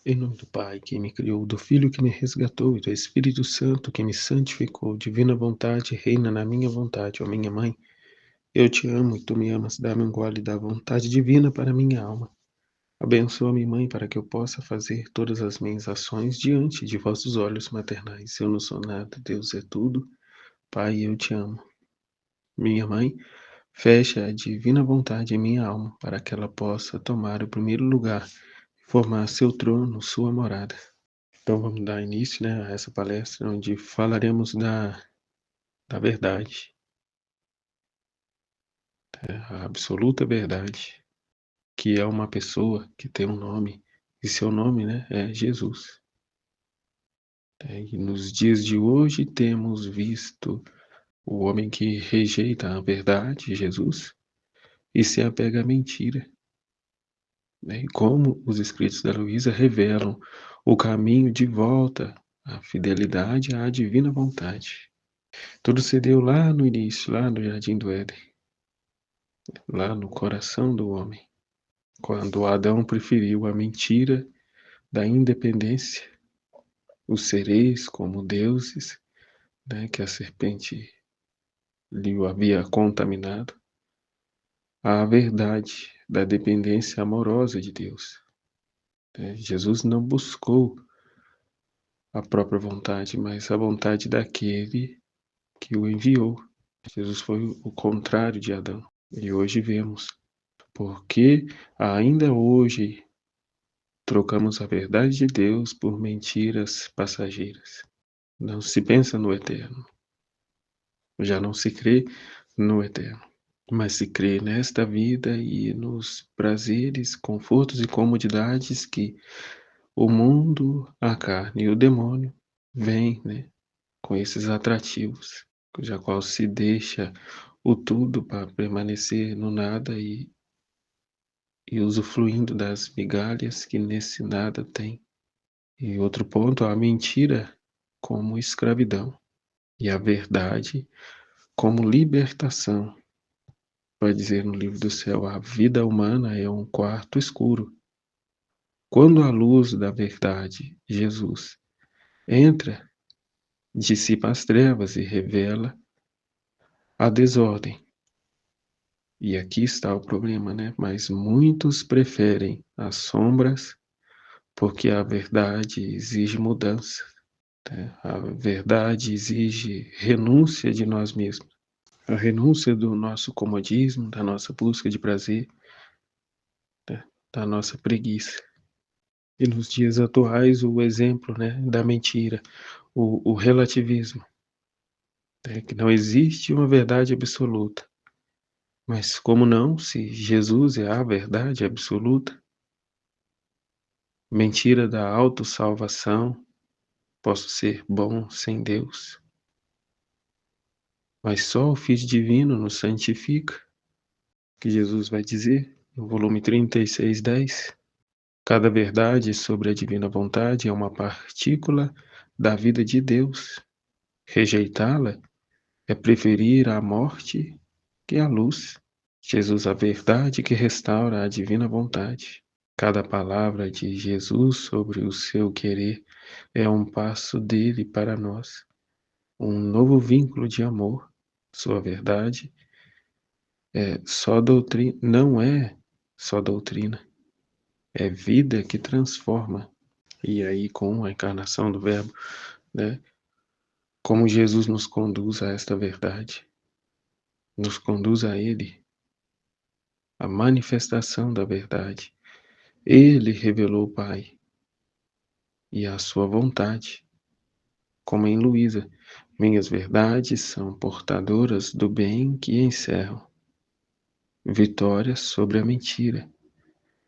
Em nome do Pai, que me criou, do Filho que me resgatou e do Espírito Santo que me santificou, divina vontade, reina na minha vontade, ó minha mãe. Eu te amo e tu me amas, dá-me um gole da vontade divina para minha alma. Abençoa-me, mãe, para que eu possa fazer todas as minhas ações diante de vossos olhos maternais. Eu não sou nada, Deus é tudo. Pai, eu te amo. Minha mãe, fecha a divina vontade em minha alma, para que ela possa tomar o primeiro lugar e formar seu trono, sua morada. Então vamos dar início, né, a essa palestra onde falaremos da verdade, a absoluta verdade, que é uma pessoa que tem um nome, e seu nome, né, é Jesus. E nos dias de hoje temos visto o homem que rejeita a verdade, Jesus, e se apega à mentira. E como os escritos da Luísa revelam o caminho de volta à fidelidade à divina vontade. Tudo se deu lá no início, lá no Jardim do Éden, lá no coração do homem, quando Adão preferiu a mentira da independência, os sereis como deuses, né, que a serpente lhe havia contaminado, à verdade da dependência amorosa de Deus. Jesus não buscou a própria vontade, mas a vontade daquele que o enviou. Jesus foi o contrário de Adão. E hoje vemos porque ainda hoje trocamos a verdade de Deus por mentiras passageiras. Não se pensa no eterno. Já não se crê no eterno. Mas se crê nesta vida e nos prazeres, confortos e comodidades que o mundo, a carne e o demônio vêm, né, com esses atrativos, cuja qual se deixa o tudo para permanecer no nada e usufruindo das migalhas que nesse nada tem. E outro ponto, a mentira como escravidão e a verdade como libertação. Vai dizer no livro do céu, a vida humana é um quarto escuro. Quando a luz da verdade, Jesus, entra, dissipa as trevas e revela a desordem. E aqui está o problema, né? Mas muitos preferem as sombras porque a verdade exige mudança. Né? A verdade exige renúncia de nós mesmos. A renúncia do nosso comodismo, da nossa busca de prazer, né? Da nossa preguiça. E nos dias atuais, o exemplo, né, da mentira, o relativismo, né? Que não existe uma verdade absoluta. Mas como não, se Jesus é a verdade absoluta? Mentira da autossalvação, posso ser bom sem Deus. Mas só o Filho Divino nos santifica, que Jesus vai dizer no volume 36:10. Cada verdade sobre a divina vontade é uma partícula da vida de Deus. Rejeitá-la é preferir a morte que a luz. Jesus, a verdade que restaura a divina vontade. Cada palavra de Jesus sobre o seu querer é um passo dele para nós, um novo vínculo de amor. Sua verdade não é só doutrina, é vida que transforma. E aí, com a encarnação do Verbo, né, como Jesus nos conduz a esta verdade, nos conduz a Ele, a manifestação da verdade. Ele revelou o Pai e a sua vontade, como em Luísa. Minhas verdades são portadoras do bem que encerram. Vitória sobre a mentira.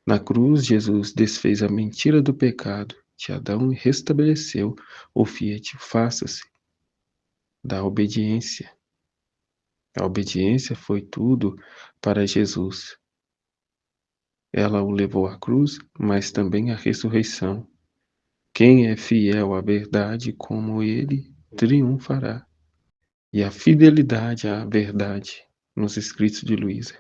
Na cruz, Jesus desfez a mentira do pecado de Adão e restabeleceu o fiat faça-se da obediência. A obediência foi tudo para Jesus. Ela o levou à cruz, mas também à ressurreição. Quem é fiel à verdade como ele triunfará. E a fidelidade à verdade nos escritos de Luísa.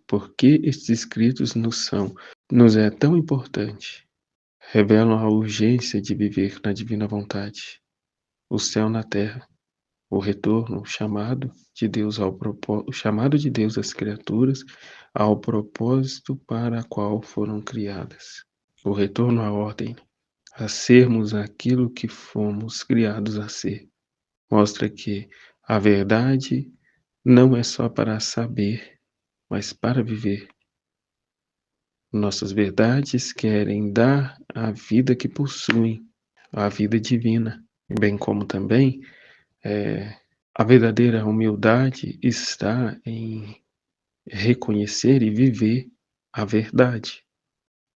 Por que estes escritos nos é tão importante? revelam a urgência de viver na divina vontade, o céu na terra, o retorno, o chamado de Deus às criaturas ao propósito para qual foram criadas. O retorno à ordem, a sermos aquilo que fomos criados a ser. Mostra que a verdade não é só para saber, mas para viver. Nossas verdades querem dar a vida que possuem, a vida divina, bem como também a verdadeira humildade está em reconhecer e viver a verdade.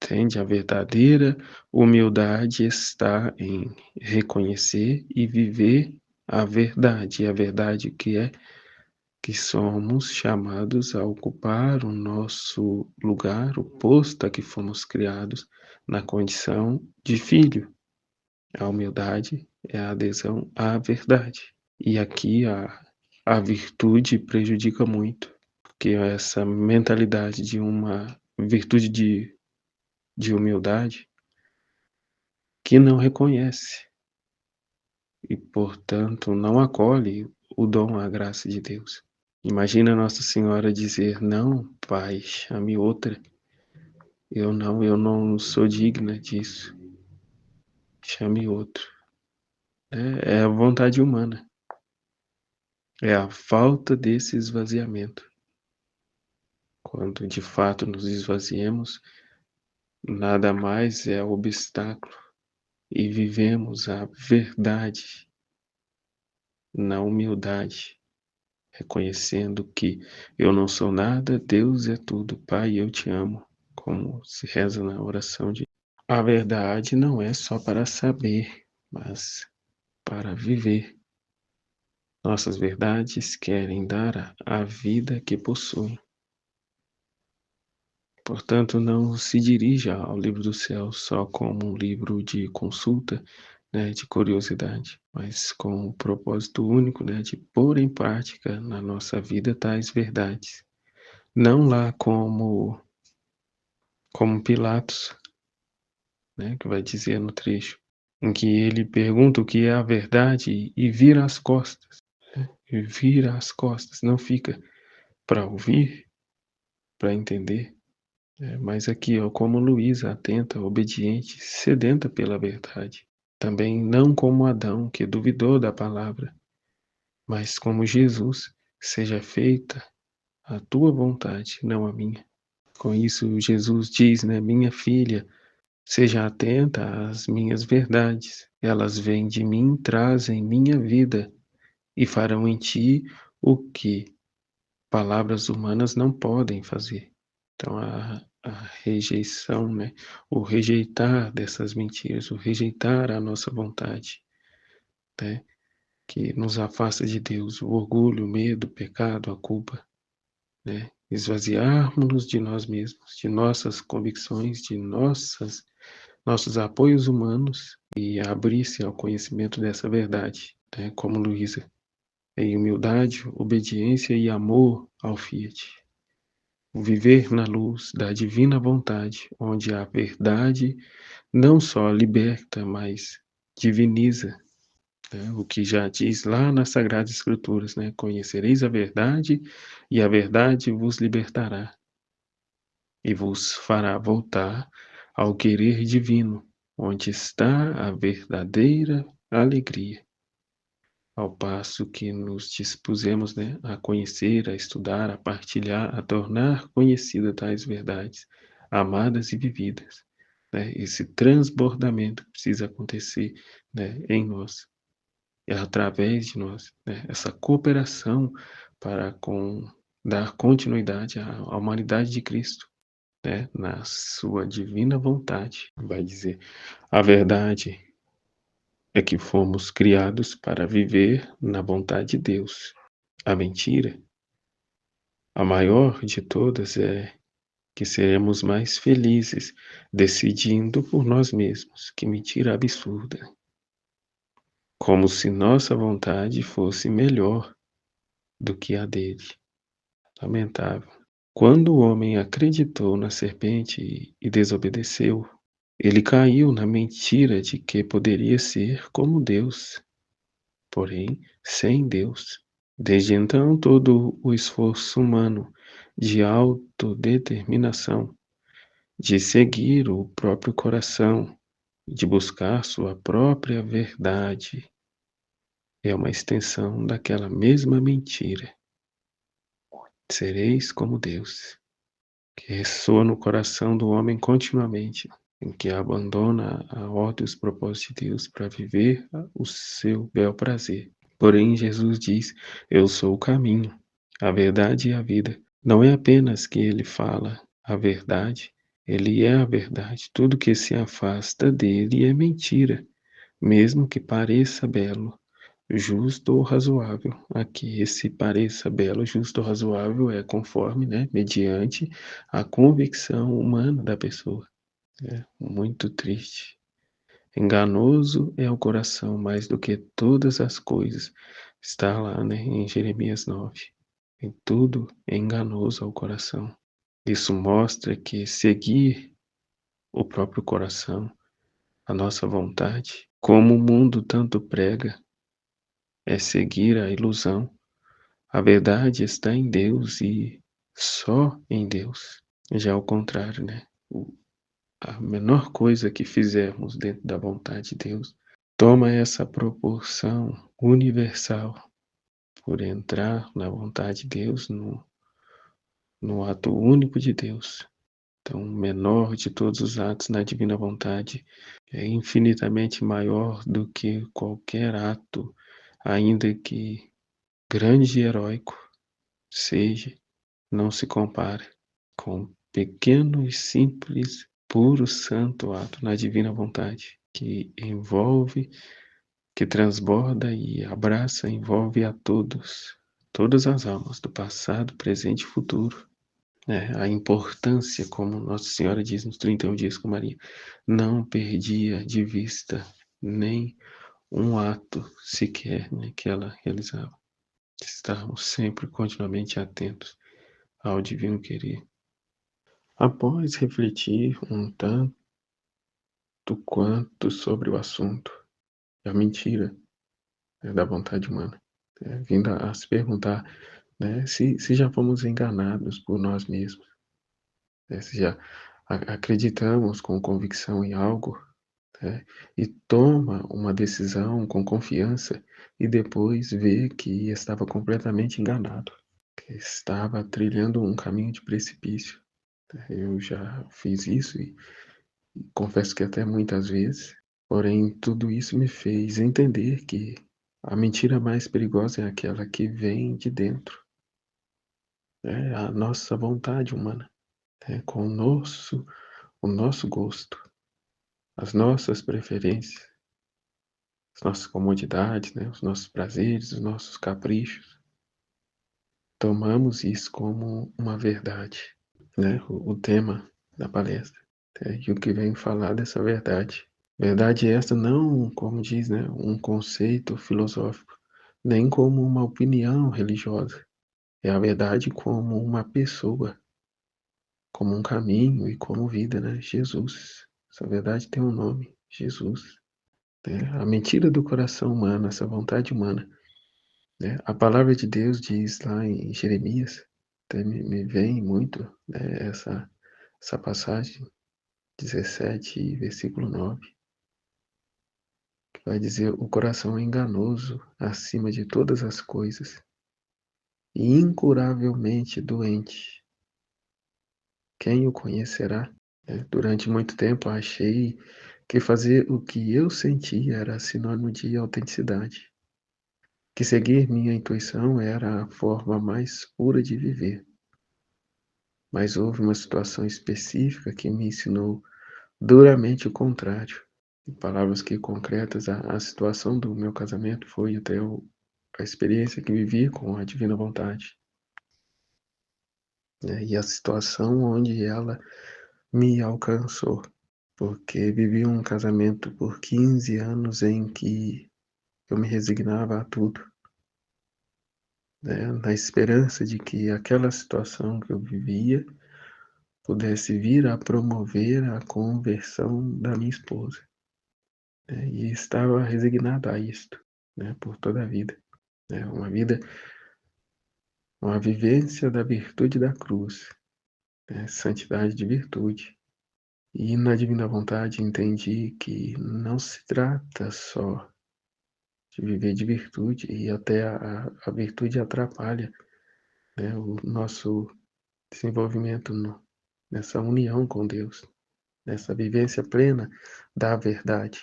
Entende? A verdadeira humildade está em reconhecer e viver a verdade. E a verdade que é que somos chamados a ocupar o nosso lugar, o posto a que fomos criados na condição de filho. A humildade é a adesão à verdade. E aqui a virtude prejudica muito, porque essa mentalidade de uma virtude de humildade que não reconhece e, portanto, não acolhe o dom, a graça de Deus. Imagina Nossa Senhora dizer: não, Pai, chame outra. Eu não sou digna disso. Chame outro. É a vontade humana. É a falta desse esvaziamento. Quando de fato nos esvaziemos, nada mais é obstáculo e vivemos a verdade na humildade, reconhecendo que eu não sou nada, Deus é tudo. Pai, eu te amo, como se reza na oração de. A verdade não é só para saber, mas para viver. Nossas verdades querem dar a vida que possuem. Portanto, não se dirija ao livro do céu só como um livro de consulta, né, de curiosidade, mas com o propósito único, né, de pôr em prática na nossa vida tais verdades. Não lá como Pilatos, né, que vai dizer no trecho, em que ele pergunta o que é a verdade e vira as costas. E vira as costas, não fica para ouvir, para entender. Mas aqui, ó, como Luísa, atenta, obediente, sedenta pela verdade. Também não como Adão, que duvidou da palavra, mas como Jesus, seja feita a tua vontade, não a minha. Com isso, Jesus diz, né, minha filha, seja atenta às minhas verdades. Elas vêm de mim, trazem minha vida e farão em ti o que palavras humanas não podem fazer. Então, a rejeição, né? O rejeitar dessas mentiras, o rejeitar a nossa vontade, né? Que nos afasta de Deus, o orgulho, o medo, o pecado, a culpa, né? Esvaziarmos-nos de nós mesmos, de nossas convicções, de nossos apoios humanos e abrir-se ao conhecimento dessa verdade, né? Como Luísa, em humildade, obediência e amor ao Fiat. Viver na luz da divina vontade, onde a verdade não só liberta, mas diviniza, né? O que já diz lá nas Sagradas Escrituras, né? Conhecereis a verdade e a verdade vos libertará e vos fará voltar ao querer divino, onde está a verdadeira alegria. Ao passo que nos dispusemos, né, a conhecer, a estudar, a partilhar, a tornar conhecida tais verdades, amadas e vividas, né, esse transbordamento precisa acontecer, né, em nós, e através de nós, né, essa cooperação para dar continuidade à humanidade de Cristo, né, na sua divina vontade, vai dizer, a verdade é que fomos criados para viver na vontade de Deus. A mentira, a maior de todas, é que seremos mais felizes decidindo por nós mesmos. Que mentira absurda! Como se nossa vontade fosse melhor do que a dele. Lamentável. Quando o homem acreditou na serpente e desobedeceu, Ele caiu na mentira de que poderia ser como Deus, porém sem Deus. Desde então, todo o esforço humano de autodeterminação, de seguir o próprio coração, de buscar sua própria verdade, é uma extensão daquela mesma mentira. Sereis como Deus, que ressoa no coração do homem continuamente, em que abandona a ordem e os propósitos de Deus para viver o seu bel prazer. Porém, Jesus diz: Eu sou o caminho, a verdade e a vida. Não é apenas que ele fala a verdade, ele é a verdade. Tudo que se afasta dele é mentira, mesmo que pareça belo, justo ou razoável. Aqui, esse pareça belo, justo ou razoável é conforme, né, mediante a convicção humana da pessoa. É muito triste. Enganoso é o coração mais do que todas as coisas. Está lá, né, em Jeremias 9. Em tudo é enganoso ao coração. Isso mostra que seguir o próprio coração, a nossa vontade, como o mundo tanto prega, é seguir a ilusão. A verdade está em Deus e só em Deus. Já ao contrário, né? A menor coisa que fizermos dentro da vontade de Deus toma essa proporção universal por entrar na vontade de Deus, no ato único de Deus. Então, o menor de todos os atos na divina vontade é infinitamente maior do que qualquer ato, ainda que grande e heróico seja, não se compara com pequeno e simples, puro santo ato na divina vontade, que envolve, que transborda e abraça, envolve a todos, todas as almas do passado, presente e futuro. A importância, como Nossa Senhora diz nos 31 dias com Maria, não perdia de vista nem um ato sequer, né, que ela realizava. Estarmos sempre continuamente atentos ao divino querer. Após refletir um tanto quanto sobre o assunto, a mentira, né, da vontade humana, vindo a se perguntar, né, se já fomos enganados por nós mesmos, né, se já acreditamos com convicção em algo, né, e toma uma decisão com confiança e depois vê que estava completamente enganado, que estava trilhando um caminho de precipício. Eu já fiz isso e confesso que até muitas vezes, porém tudo isso me fez entender que a mentira mais perigosa é aquela que vem de dentro, é a nossa vontade humana, com o nosso gosto, as nossas preferências, as nossas comodidades, né, os nossos prazeres, os nossos caprichos. Tomamos isso como uma verdade, né, o tema da palestra, e o que vem falar dessa verdade. Verdade esta não, como diz, né, um conceito filosófico, nem como uma opinião religiosa. É a verdade como uma pessoa, como um caminho e como vida, né? Jesus. Essa verdade tem um nome, Jesus. Né? A mentira do coração humano, essa vontade humana. Né? A palavra de Deus diz lá em Jeremias, até me vem muito, né, essa passagem, 17, versículo 9. Vai dizer: o coração é enganoso acima de todas as coisas e incuravelmente doente. Quem o conhecerá? Durante muito tempo achei que fazer o que eu sentia era sinônimo de autenticidade, que seguir minha intuição era a forma mais pura de viver. Mas houve uma situação específica que me ensinou duramente o contrário. Em palavras que concretas, a situação do meu casamento foi até a experiência que vivi com a divina vontade, né? E a situação onde ela me alcançou, porque vivi um casamento por 15 anos em que eu me resignava a tudo, né? Na esperança de que aquela situação que eu vivia pudesse vir a promover a conversão da minha esposa, né, e estava resignado a isto, né, por toda a vida, né, uma vivência da virtude da cruz, né, santidade de virtude. E na divina vontade entendi que não se trata só de viver de virtude, e até a virtude atrapalha, né, o nosso desenvolvimento nessa união com Deus, nessa vivência plena da verdade.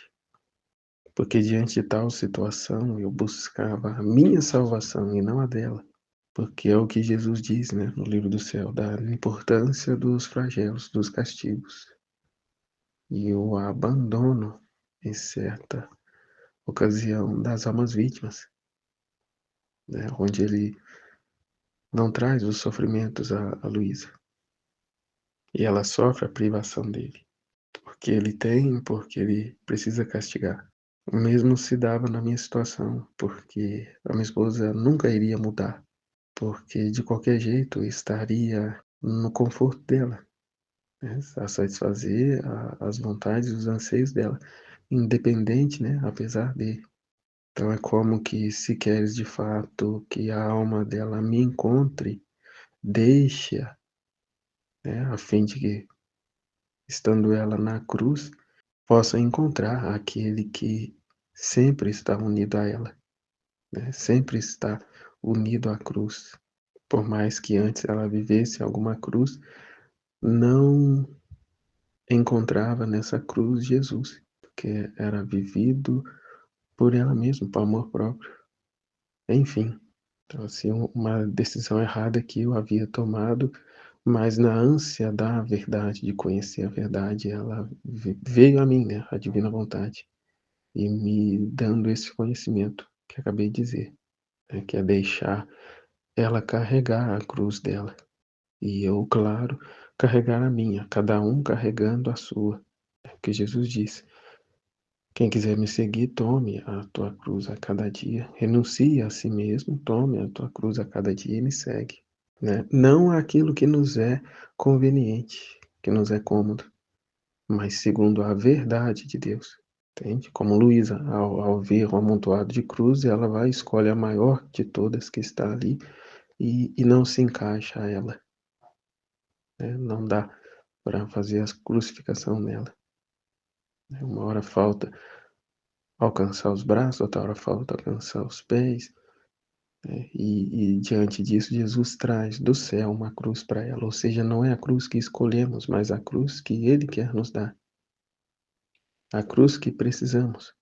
Porque diante de tal situação eu buscava a minha salvação e não a dela. Porque é o que Jesus diz, né, no livro do céu, da importância dos flagelos, dos castigos. E o abandono, em certa ocasião, das almas vítimas, né, onde ele não traz os sofrimentos a Luísa. E ela sofre a privação dele. Porque ele tem, porque ele precisa castigar. O mesmo se dava na minha situação, porque a minha esposa nunca iria mudar, porque de qualquer jeito estaria no conforto dela, né, a satisfazer as vontades e os anseios dela, independente, né, apesar dele. Então é como que se queres de fato que a alma dela me encontre, deixa, né, a fim de que, estando ela na cruz, possa encontrar aquele que sempre está unido a ela, né? Sempre está unido à cruz. Por mais que antes ela vivesse alguma cruz, não encontrava nessa cruz Jesus, porque era vivido por ela mesma, por amor próprio. Enfim, então assim, uma decisão errada que eu havia tomado, mas na ânsia da verdade, de conhecer a verdade, ela veio a mim, né, a divina vontade, e me dando esse conhecimento que acabei de dizer, né, que é deixar ela carregar a cruz dela, e eu, claro, carregar a minha, cada um carregando a sua. Porque Jesus disse: quem quiser me seguir, tome a tua cruz a cada dia, renuncie a si mesmo, tome a tua cruz a cada dia e me segue, né? Não aquilo que nos é conveniente, que nos é cômodo, mas segundo a verdade de Deus. Entende? Como Luísa, ao ver o amontoado de cruz, ela vai e escolhe a maior de todas que está ali e não se encaixa a ela, né? Não dá para fazer a crucificação nela, né? Uma hora falta alcançar os braços, outra hora falta alcançar os pés, né? E diante disso, Jesus traz do céu uma cruz para ela, ou seja, não é a cruz que escolhemos, mas a cruz que Ele quer nos dar, a cruz que precisamos,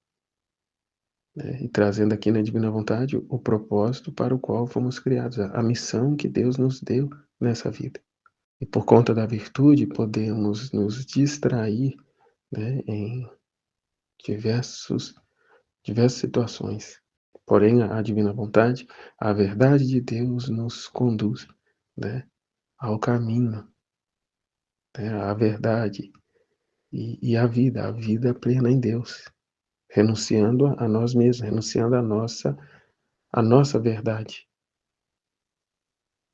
né? E trazendo aqui na divina vontade o propósito para o qual fomos criados, a missão que Deus nos deu nessa vida. E por conta da virtude podemos nos distrair, né, em diversas situações. Porém, a divina vontade, a verdade de Deus nos conduz, né, ao caminho, né, à verdade e à vida, a vida plena em Deus, renunciando a nós mesmos, renunciando a nossa verdade,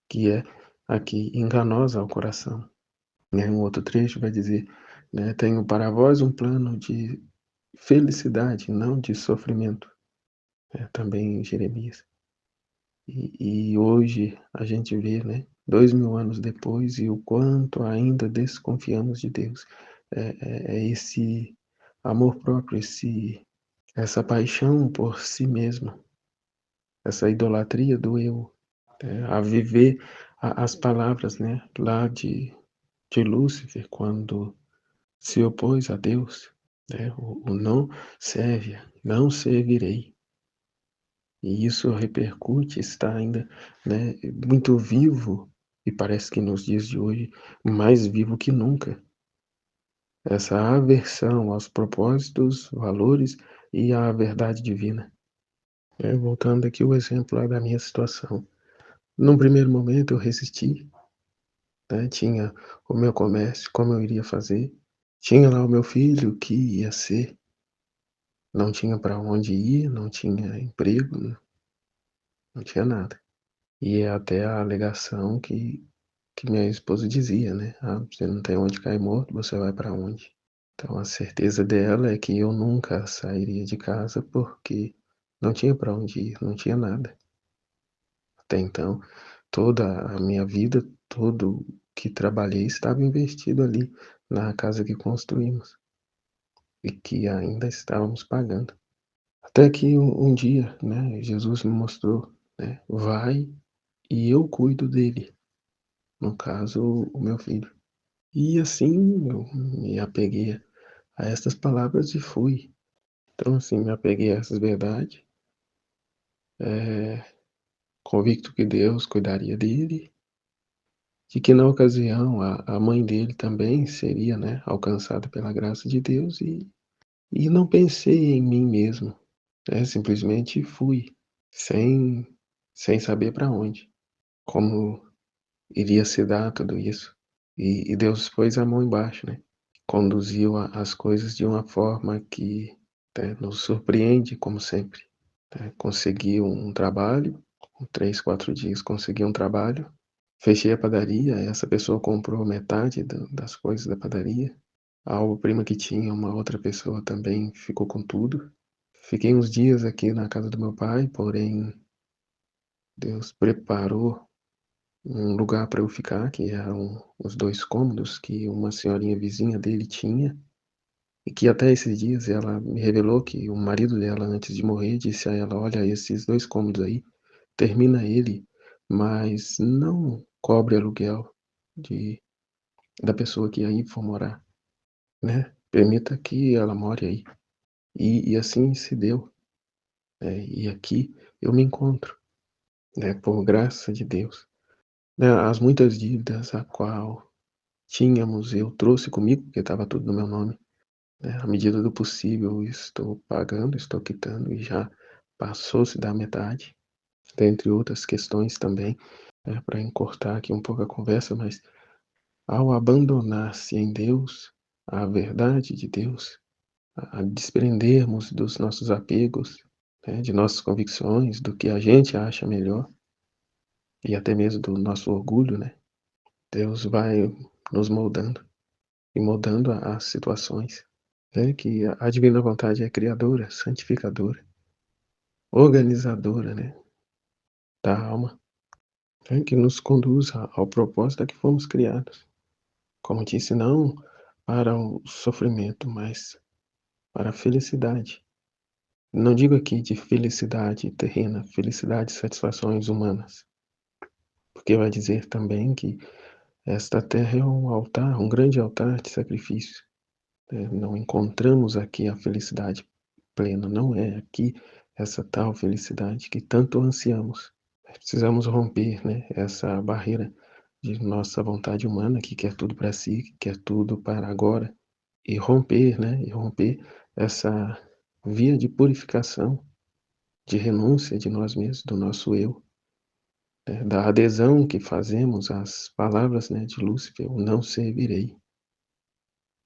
que é aqui enganosa ao coração. Em um outro trecho vai dizer, né, tenho para vós um plano de felicidade, não de sofrimento, também em Jeremias. E hoje a gente vê, né, 2000 anos depois, e o quanto ainda desconfiamos de Deus. É esse amor próprio, essa paixão por si mesmo, essa idolatria do eu, a viver as palavras, né, lá de Lúcifer, quando se opôs a Deus, né, o não serve, não servirei. E isso repercute, está ainda, né, muito vivo, e parece que nos dias de hoje, mais vivo que nunca. Essa aversão aos propósitos, valores e à verdade divina. Voltando aqui o exemplo lá da minha situação. Num primeiro momento eu resisti, né, tinha o meu comércio, como eu iria fazer, tinha lá o meu filho, que ia ser, não tinha para onde ir, não tinha emprego, não tinha nada. E é até a alegação que que minha esposa dizia, né: "Ah, você não tem onde cair morto, você vai para onde?". Então a certeza dela é que eu nunca sairia de casa, porque não tinha para onde ir, não tinha nada. Até então, toda a minha vida, tudo que trabalhei estava investido ali na casa que construímos e que ainda estávamos pagando. Até que um dia, né, Jesus me mostrou, né: "Vai e eu cuido dele", no caso, o meu filho. E assim eu me apeguei a essas palavras e fui. Então, assim, me apeguei a essas verdades, convicto que Deus cuidaria dele, de que na ocasião a mãe dele também seria, né, alcançada pela graça de Deus, e não pensei em mim mesmo, né, simplesmente fui, sem saber para onde, como iria se dar tudo isso. E Deus pôs a mão embaixo, né, conduziu a as coisas de uma forma que, nos surpreende como sempre. Consegui um trabalho, com 3, 4 dias consegui um trabalho, fechei a padaria, essa pessoa comprou metade das coisas da padaria, a obra-prima que tinha uma outra pessoa também ficou com tudo. Fiquei uns dias aqui na casa do meu pai, porém Deus preparou um lugar para eu ficar, que eram os 2 cômodos que uma senhorinha vizinha dele tinha, e que até esses dias ela me revelou que o marido dela, antes de morrer, disse a ela: "Olha, esses 2 cômodos aí, termina ele, mas não cobre aluguel de da pessoa que aí for morar, né, permita que ela more aí". E assim se deu, e aqui eu me encontro, né, por graça de Deus, né, as muitas dívidas a qual tínhamos eu trouxe comigo, porque estava tudo no meu nome, né, à medida do possível estou pagando, estou quitando e já passou-se da metade, dentre outras questões também, para encurtar aqui um pouco a conversa, mas ao abandonar-se em Deus, a verdade de Deus, a desprendermos dos nossos apegos, né, de nossas convicções, do que a gente acha melhor e até mesmo do nosso orgulho, né, Deus vai nos moldando e moldando as situações, né, que a divina vontade é criadora, santificadora, organizadora, né, da alma, né, que nos conduz ao propósito a que fomos criados. Como disse, não para o sofrimento, mas para a felicidade. Não digo aqui de felicidade terrena, felicidade e satisfações humanas, porque vai dizer também que esta terra é um altar, um grande altar de sacrifício. Não encontramos aqui a felicidade plena, não é aqui essa tal felicidade que tanto ansiamos. Precisamos romper, né, essa barreira de nossa vontade humana que quer tudo para si, que quer tudo para agora, e romper, né, e romper essa via de purificação, de renúncia de nós mesmos, do nosso eu, da adesão que fazemos às palavras, né, de Lúcifer, o não servirei,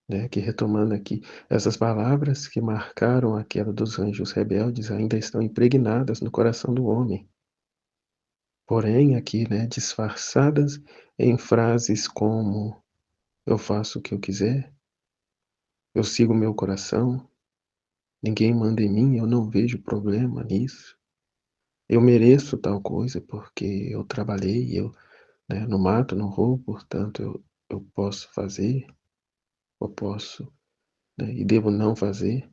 né, que retomando aqui, essas palavras que marcaram a queda dos anjos rebeldes ainda estão impregnadas no coração do homem. Porém, aqui, né, disfarçadas em frases como: "Eu faço o que eu quiser, eu sigo o meu coração, ninguém manda em mim, eu não vejo problema nisso, eu mereço tal coisa porque eu trabalhei, eu, né, não mato, não roubo, portanto eu posso fazer, eu posso, né, e devo não fazer,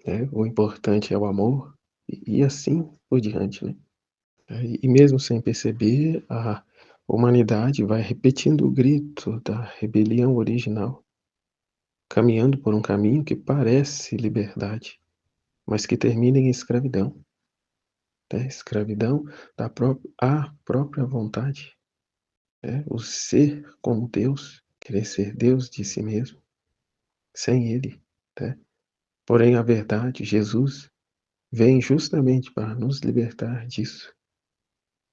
né, o importante é o amor", e assim por diante, né. E mesmo sem perceber, a humanidade vai repetindo o grito da rebelião original, caminhando por um caminho que parece liberdade, mas que termina em escravidão, né, escravidão da própria à própria vontade, né, o ser como Deus, querer ser Deus de si mesmo, sem Ele, né. Porém a verdade, Jesus, vem justamente para nos libertar disso.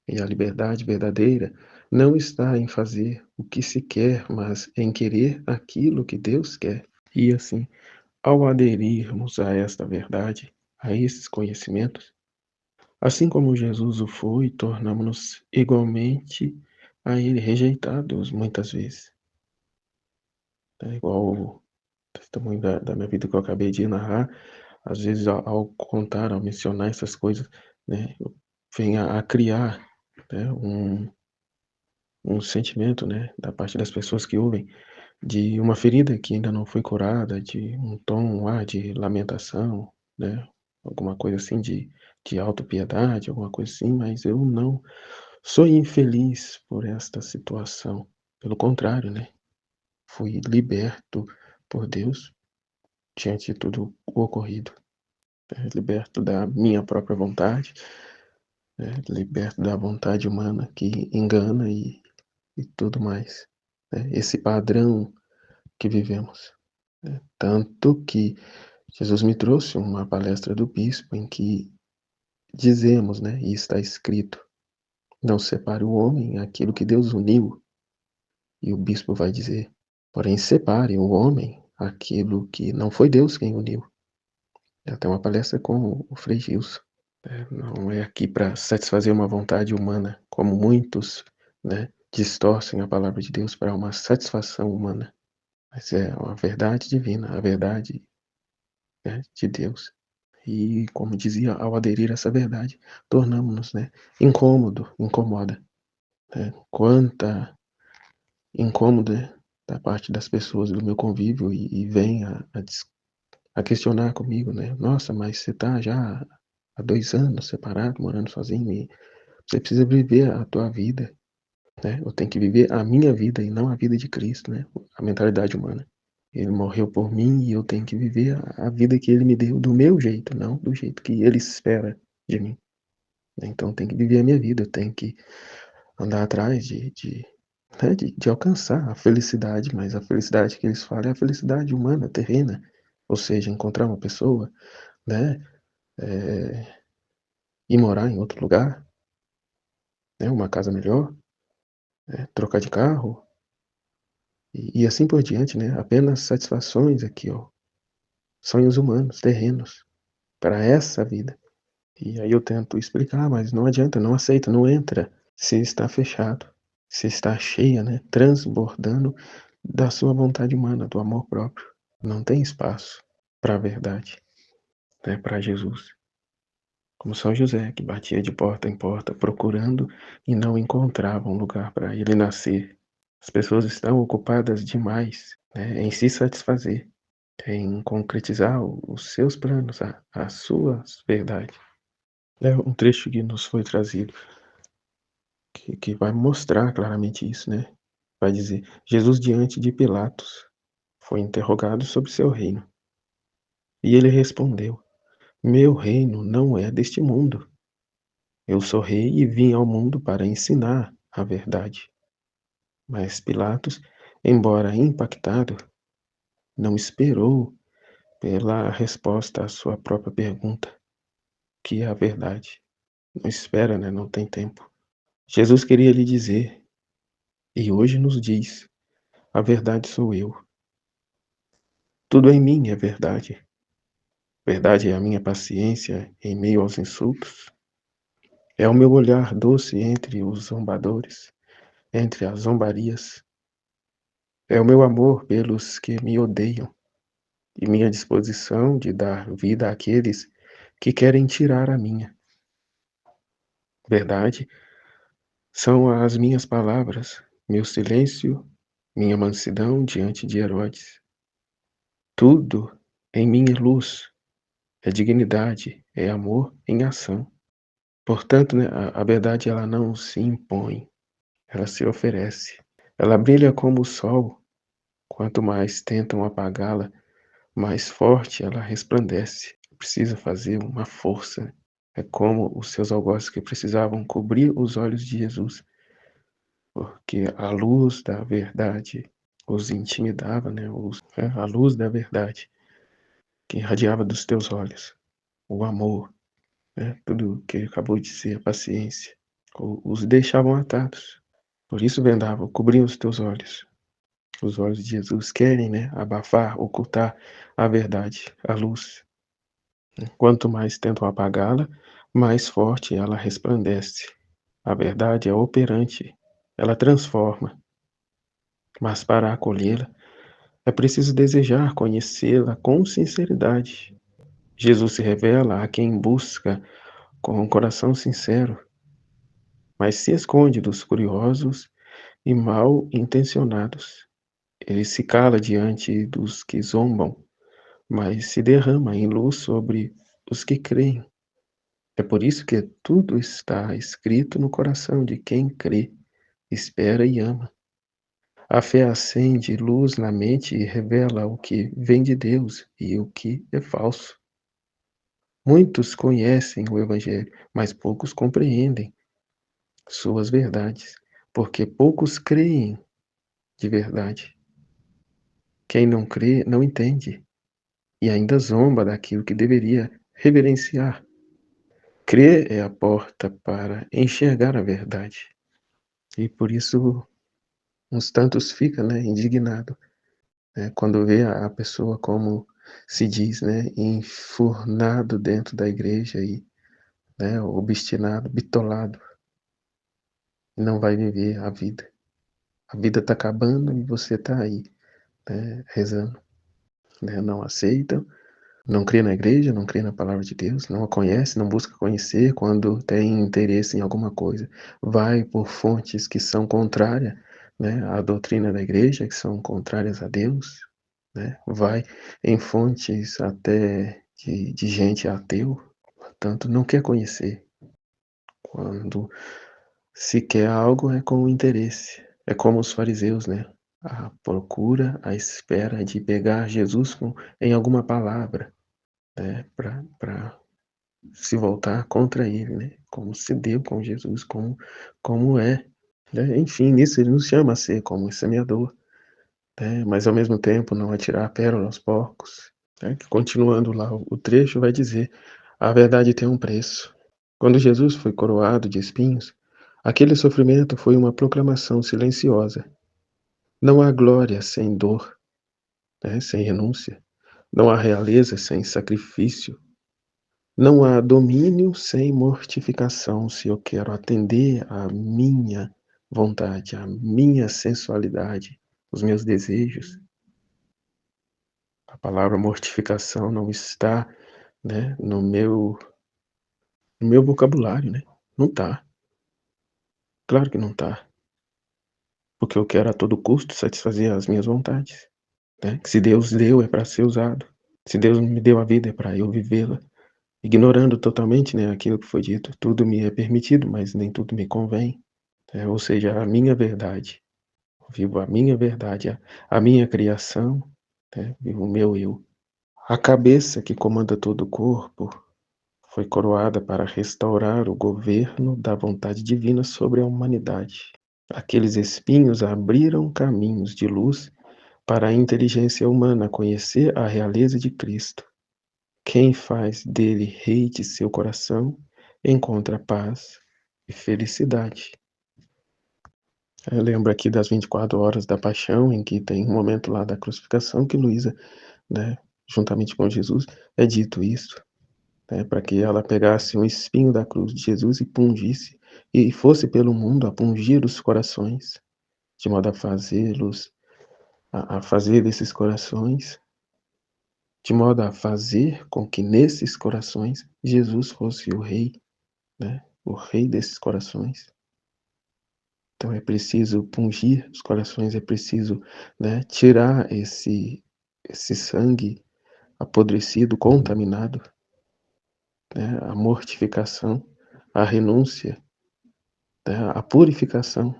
E a liberdade verdadeira não está em fazer o que se quer, mas em querer aquilo que Deus quer. E assim, ao aderirmos a esta verdade, a esses conhecimentos, assim como Jesus o foi, tornamo-nos igualmente a Ele, rejeitados muitas vezes. É igual o testemunho da minha vida que eu acabei de narrar, às vezes ao contar, ao mencionar essas coisas, né, eu venho a criar, né, um sentimento, né, da parte das pessoas que ouvem, de uma ferida que ainda não foi curada, de um tom, de lamentação, né, alguma coisa assim de autopiedade, alguma coisa assim, mas eu não sou infeliz por esta situação. Pelo contrário, né, fui liberto por Deus diante de tudo o ocorrido, liberto da minha própria vontade, liberto da vontade humana que engana e tudo mais, né, esse padrão que vivemos. Tanto que Jesus me trouxe uma palestra do bispo em que dizemos, né, e está escrito: "Não separe o homem aquilo que Deus uniu", e o bispo vai dizer: "Porém separe o homem aquilo que não foi Deus quem uniu". É até uma palestra com o Frei Gilson. Não é aqui para satisfazer uma vontade humana, como muitos, né, distorcem a palavra de Deus para uma satisfação humana, mas é uma verdade divina, a verdade, né, de Deus. E como dizia, ao aderir a essa verdade, tornamos-nos, né, incomoda, né, quanta incômodo, né, da parte das pessoas do meu convívio e vem a questionar comigo, né, nossa, mas você está já há 2 anos separado, morando sozinho e você precisa viver a tua vida, né, eu tenho que viver a minha vida e não a vida de Cristo, né, a mentalidade humana. Ele morreu por mim e eu tenho que viver a vida que ele me deu do meu jeito, não do jeito que ele espera de mim. Então eu tenho que viver a minha vida, eu tenho que andar atrás né, de alcançar a felicidade, mas a felicidade que eles falam é a felicidade humana, terrena, ou seja, encontrar uma pessoa, né, ir morar em outro lugar, né, uma casa melhor, trocar de carro e assim por diante, né, apenas satisfações aqui, ó, sonhos humanos, terrenos, para essa vida. E aí eu tento explicar, mas não adianta, não aceita, não entra, se está fechado, se está cheia, né, transbordando da sua vontade humana, do amor próprio. Não tem espaço para a verdade, né, para Jesus. Como São José, que batia de porta em porta procurando e não encontrava um lugar para ele nascer. As pessoas estão ocupadas demais, né, em se satisfazer, em concretizar os seus planos, as suas verdades. É um trecho que nos foi trazido, que vai mostrar claramente isso, né? Vai dizer: Jesus diante de Pilatos foi interrogado sobre seu reino. E ele respondeu: Meu reino não é deste mundo. Eu sou rei e vim ao mundo para ensinar a verdade. Mas Pilatos, embora impactado, não esperou pela resposta à sua própria pergunta, que é a verdade. Não espera, né? Não tem tempo. Jesus queria lhe dizer, e hoje nos diz: a verdade sou eu. Tudo em mim é verdade. Verdade é a minha paciência em meio aos insultos. É o meu olhar doce entre os zombadores, entre as zombarias. É o meu amor pelos que me odeiam e minha disposição de dar vida àqueles que querem tirar a minha. Verdade são as minhas palavras, meu silêncio, minha mansidão diante de Herodes. Tudo em mim é luz, é dignidade, é amor em ação. Portanto, né, a verdade ela não se impõe, ela se oferece. Ela brilha como o sol, quanto mais tentam apagá-la, mais forte ela resplandece. Precisa fazer uma força. É como os seus algozes que precisavam cobrir os olhos de Jesus, porque a luz da verdade os intimidava, né? A luz da verdade que irradiava dos teus olhos, o amor, né? Tudo que ele acabou de dizer, a paciência, os deixavam atados. Por isso vendavam, cobriam os teus olhos. Os olhos de Jesus querem, né, abafar, ocultar a verdade, a luz. Quanto mais tentam apagá-la, mais forte ela resplandece. A verdade é operante, ela transforma, mas para acolhê-la é preciso desejar conhecê-la com sinceridade. Jesus se revela a quem busca com um coração sincero, mas se esconde dos curiosos e mal intencionados. Ele se cala diante dos que zombam, mas se derrama em luz sobre os que creem. É por isso que tudo está escrito no coração de quem crê, espera e ama. A fé acende luz na mente e revela o que vem de Deus e o que é falso. Muitos conhecem o Evangelho, mas poucos compreendem suas verdades, porque poucos creem de verdade. Quem não crê não entende e ainda zomba daquilo que deveria reverenciar. Crer é a porta para enxergar a verdade. E por isso uns tantos fica, né, indignado, né, quando vê a pessoa como se diz, né, enfurnado dentro da igreja e, né, obstinado, bitolado, não vai viver a vida. A vida está acabando e você está aí, né, rezando, né, não aceita, não crê na igreja, não crê na palavra de Deus, não a conhece, não busca conhecer quando tem interesse em alguma coisa. Vai por fontes que são contrárias, né, à doutrina da igreja, que são contrárias a Deus, né? Vai em fontes até de gente ateu, portanto, não quer conhecer. Quando se quer algo é com interesse. É como os fariseus, né? A procura, a espera de pegar Jesus em alguma palavra, né, para se voltar contra ele, né, como se deu com Jesus, como é, né, enfim, nisso ele nos chama a ser como semeador, né, mas ao mesmo tempo não atirar a pérola aos porcos, né, que continuando lá o trecho vai dizer, a verdade tem um preço. Quando Jesus foi coroado de espinhos, aquele sofrimento foi uma proclamação silenciosa. Não há glória sem dor, né, sem renúncia. Não há realeza sem sacrifício. Não há domínio sem mortificação, se eu quero atender à minha vontade, à minha sensualidade, os meus desejos. A palavra mortificação não está, né, no meu vocabulário, né? Não está. Claro que não está. Porque eu quero a todo custo satisfazer as minhas vontades, né? Se Deus deu é para ser usado. Se Deus me deu a vida é para eu vivê-la. Ignorando totalmente, né, aquilo que foi dito, tudo me é permitido, mas nem tudo me convém, ou seja, a minha verdade, vivo a minha verdade, a minha criação, né, vivo o meu eu. A cabeça que comanda todo o corpo foi coroada para restaurar o governo da vontade divina sobre a humanidade. Aqueles espinhos abriram caminhos de luz para a inteligência humana conhecer a realeza de Cristo. Quem faz dele rei de seu coração encontra paz e felicidade. Eu lembro aqui das 24 horas da paixão, em que tem um momento lá da crucificação que Luísa, né, juntamente com Jesus, é dito isso, né, para que ela pegasse um espinho da cruz de Jesus e pungisse, e fosse pelo mundo a pungir os corações, de modo a fazê-los, a fazer desses corações, de modo a fazer com que nesses corações Jesus fosse o rei, né, o rei desses corações. Então é preciso pungir os corações, é preciso, né, tirar esse sangue apodrecido, contaminado, né, a mortificação, a renúncia, né, a purificação,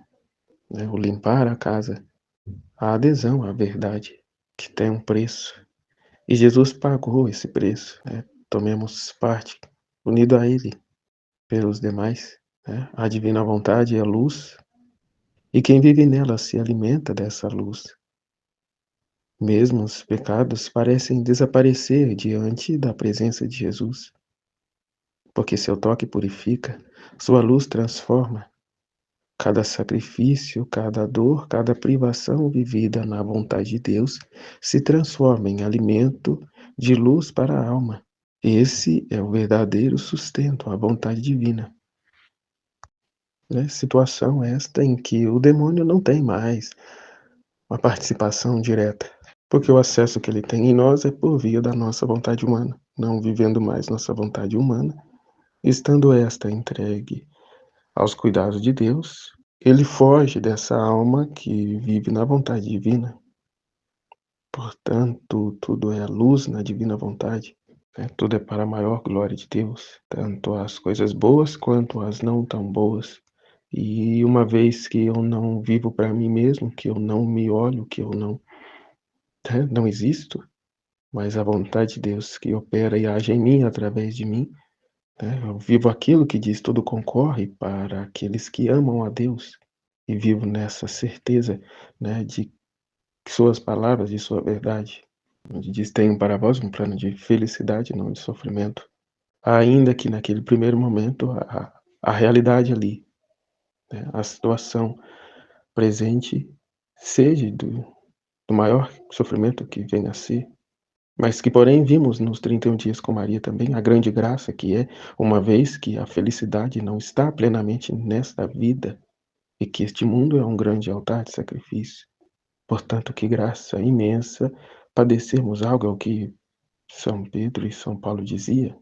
né, o limpar a casa, a adesão à verdade, que tem um preço. E Jesus pagou esse preço, né? Tomemos parte, unido a Ele, pelos demais, né? A divina vontade é a luz, e quem vive nela se alimenta dessa luz. Mesmo os pecados parecem desaparecer diante da presença de Jesus, porque seu toque purifica, sua luz transforma. Cada sacrifício, cada dor, cada privação vivida na vontade de Deus se transforma em alimento de luz para a alma. Esse é o verdadeiro sustento, a vontade divina. né, situação esta em que o demônio não tem mais uma participação direta, porque o acesso que ele tem em nós é por via da nossa vontade humana, não vivendo mais nossa vontade humana, estando esta entregue aos cuidados de Deus, ele foge dessa alma que vive na vontade divina. Portanto, tudo é luz na divina vontade, né? Tudo é para a maior glória de Deus, tanto as coisas boas quanto as não tão boas. E uma vez que eu não vivo para mim mesmo, que eu não me olho, que eu não, né, não existo, mas a vontade de Deus que opera e age em mim, através de mim, né, eu vivo aquilo que diz: tudo concorre para aqueles que amam a Deus. E vivo nessa certeza, né, de que suas palavras e sua verdade, onde diz: tenho para vós um plano de felicidade, não de sofrimento. Ainda que naquele primeiro momento a realidade ali, né, a situação presente seja do maior sofrimento que venha a ser, mas que porém vimos nos 31 dias com Maria também a grande graça que é, uma vez que a felicidade não está plenamente nesta vida, e que este mundo é um grande altar de sacrifício. Portanto, que graça imensa padecermos algo, é o que São Pedro e São Paulo dizia,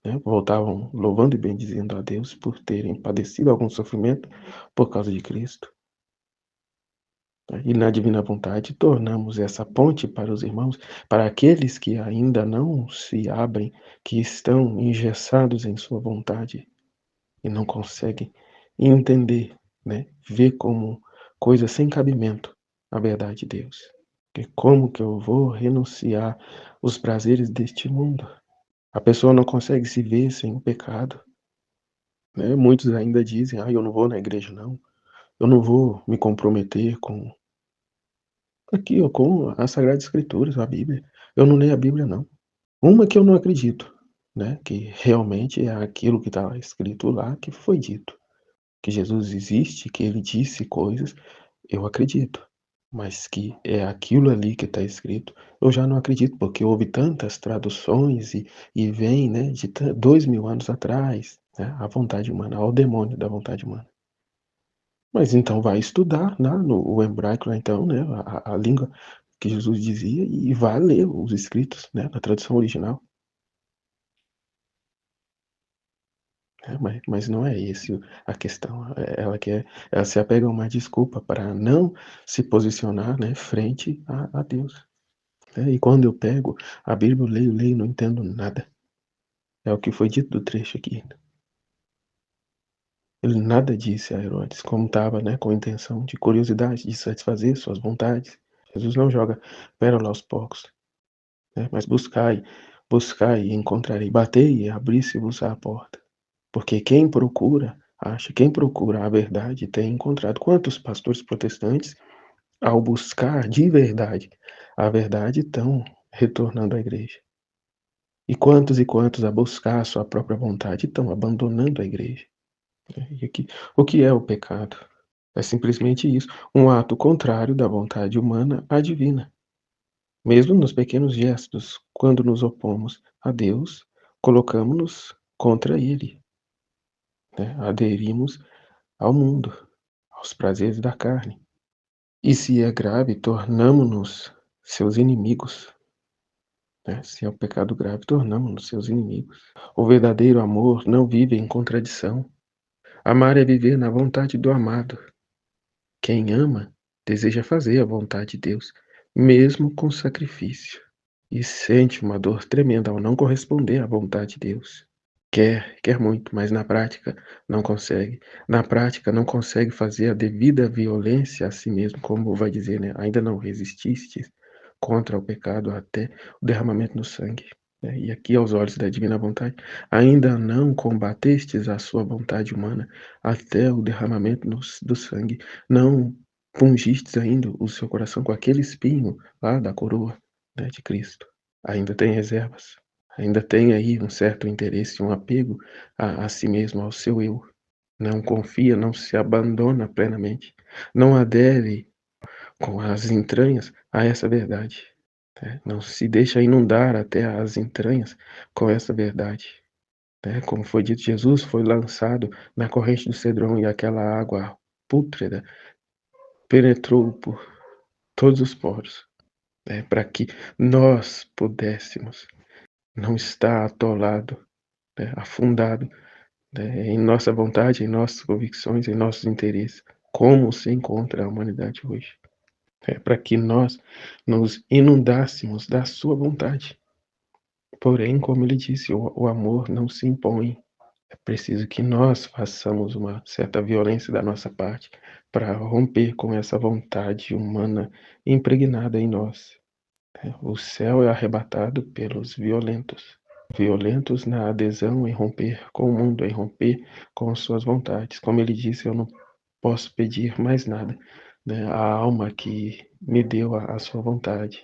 né, voltavam louvando e bendizendo a Deus por terem padecido algum sofrimento por causa de Cristo, né, e na divina vontade tornamos essa ponte para os irmãos, para aqueles que ainda não se abrem, que estão engessados em sua vontade e não conseguem entender, né, ver como coisa sem cabimento a verdade de Deus. E como que eu vou renunciar os prazeres deste mundo? A pessoa não consegue se ver sem o pecado, né? Muitos ainda dizem: "Ah, eu não vou na igreja não, eu não vou me comprometer com aqui, ó, com as sagradas escrituras, a Bíblia. Eu não leio a Bíblia não". Uma que eu não acredito, né, que realmente é aquilo que está escrito lá que foi dito, que Jesus existe, que ele disse coisas, eu acredito, mas que é aquilo ali que está escrito, eu já não acredito, porque houve tantas traduções e vem, né, de 2000 anos atrás, né, a vontade humana, ao demônio da vontade humana. Mas então vai estudar lá no o hebraico lá então, né, a língua que Jesus dizia e vai ler os escritos, né, na tradução original, né, mas não é esse a questão, ela se apega a uma desculpa para não se posicionar, né, frente a Deus. E quando eu pego a Bíblia, eu leio e não entendo nada. É o que foi dito do trecho aqui. Ele nada disse a Herodes, como estava, né, com intenção de curiosidade, de satisfazer suas vontades. Jesus não joga pérola aos porcos, né, mas buscai e encontrarei, batei e abrir-se-vos a porta. Porque quem procura, acha, quem procura a verdade tem encontrado. Quantos pastores protestantes, ao buscar de verdade a verdade, estão retornando à igreja? E quantos a buscar a sua própria vontade estão abandonando a igreja, né. E aqui, o que é o pecado? É simplesmente isso, um ato contrário da vontade humana à divina. Mesmo nos pequenos gestos, quando nos opomos a Deus, colocamos-nos contra Ele, né, aderimos ao mundo, aos prazeres da carne. E se é grave, tornamo-nos seus inimigos, né, se é o pecado grave, tornamo-nos seus inimigos. O verdadeiro amor não vive em contradição. Amar é viver na vontade do amado. Quem ama deseja fazer a vontade de Deus, mesmo com sacrifício, e sente uma dor tremenda ao não corresponder à vontade de Deus. Quer muito, mas na prática não consegue. Na prática não consegue fazer a devida violência a si mesmo, como vai dizer, né? Ainda não resististes contra o pecado até o derramamento do sangue, né? E aqui aos olhos da divina vontade, ainda não combatestes a sua vontade humana até o derramamento do sangue, não pungistes ainda o seu coração com aquele espinho lá da coroa, né, de Cristo. Ainda tem reservas. Ainda tem aí um certo interesse, um apego a si mesmo, ao seu eu. Não confia, não se abandona plenamente, não adere com as entranhas a essa verdade, né, não se deixa inundar até as entranhas com essa verdade. né? Como foi dito, Jesus foi lançado na corrente do Cedron e aquela água pútrida penetrou por todos os poros, né? Para que nós pudéssemos não estar atolado, né? Afundado, né? Em nossa vontade, em nossas convicções, em nossos interesses, como se encontra a humanidade hoje. É para que nós nos inundássemos da sua vontade. Porém, como ele disse, o amor não se impõe. É preciso que nós façamos uma certa violência da nossa parte para romper com essa vontade humana impregnada em nós. O céu é arrebatado pelos violentos. Violentos na adesão, em romper com o mundo, em romper com suas vontades. Como ele disse, eu não posso pedir mais nada, né? A alma que me deu a sua vontade,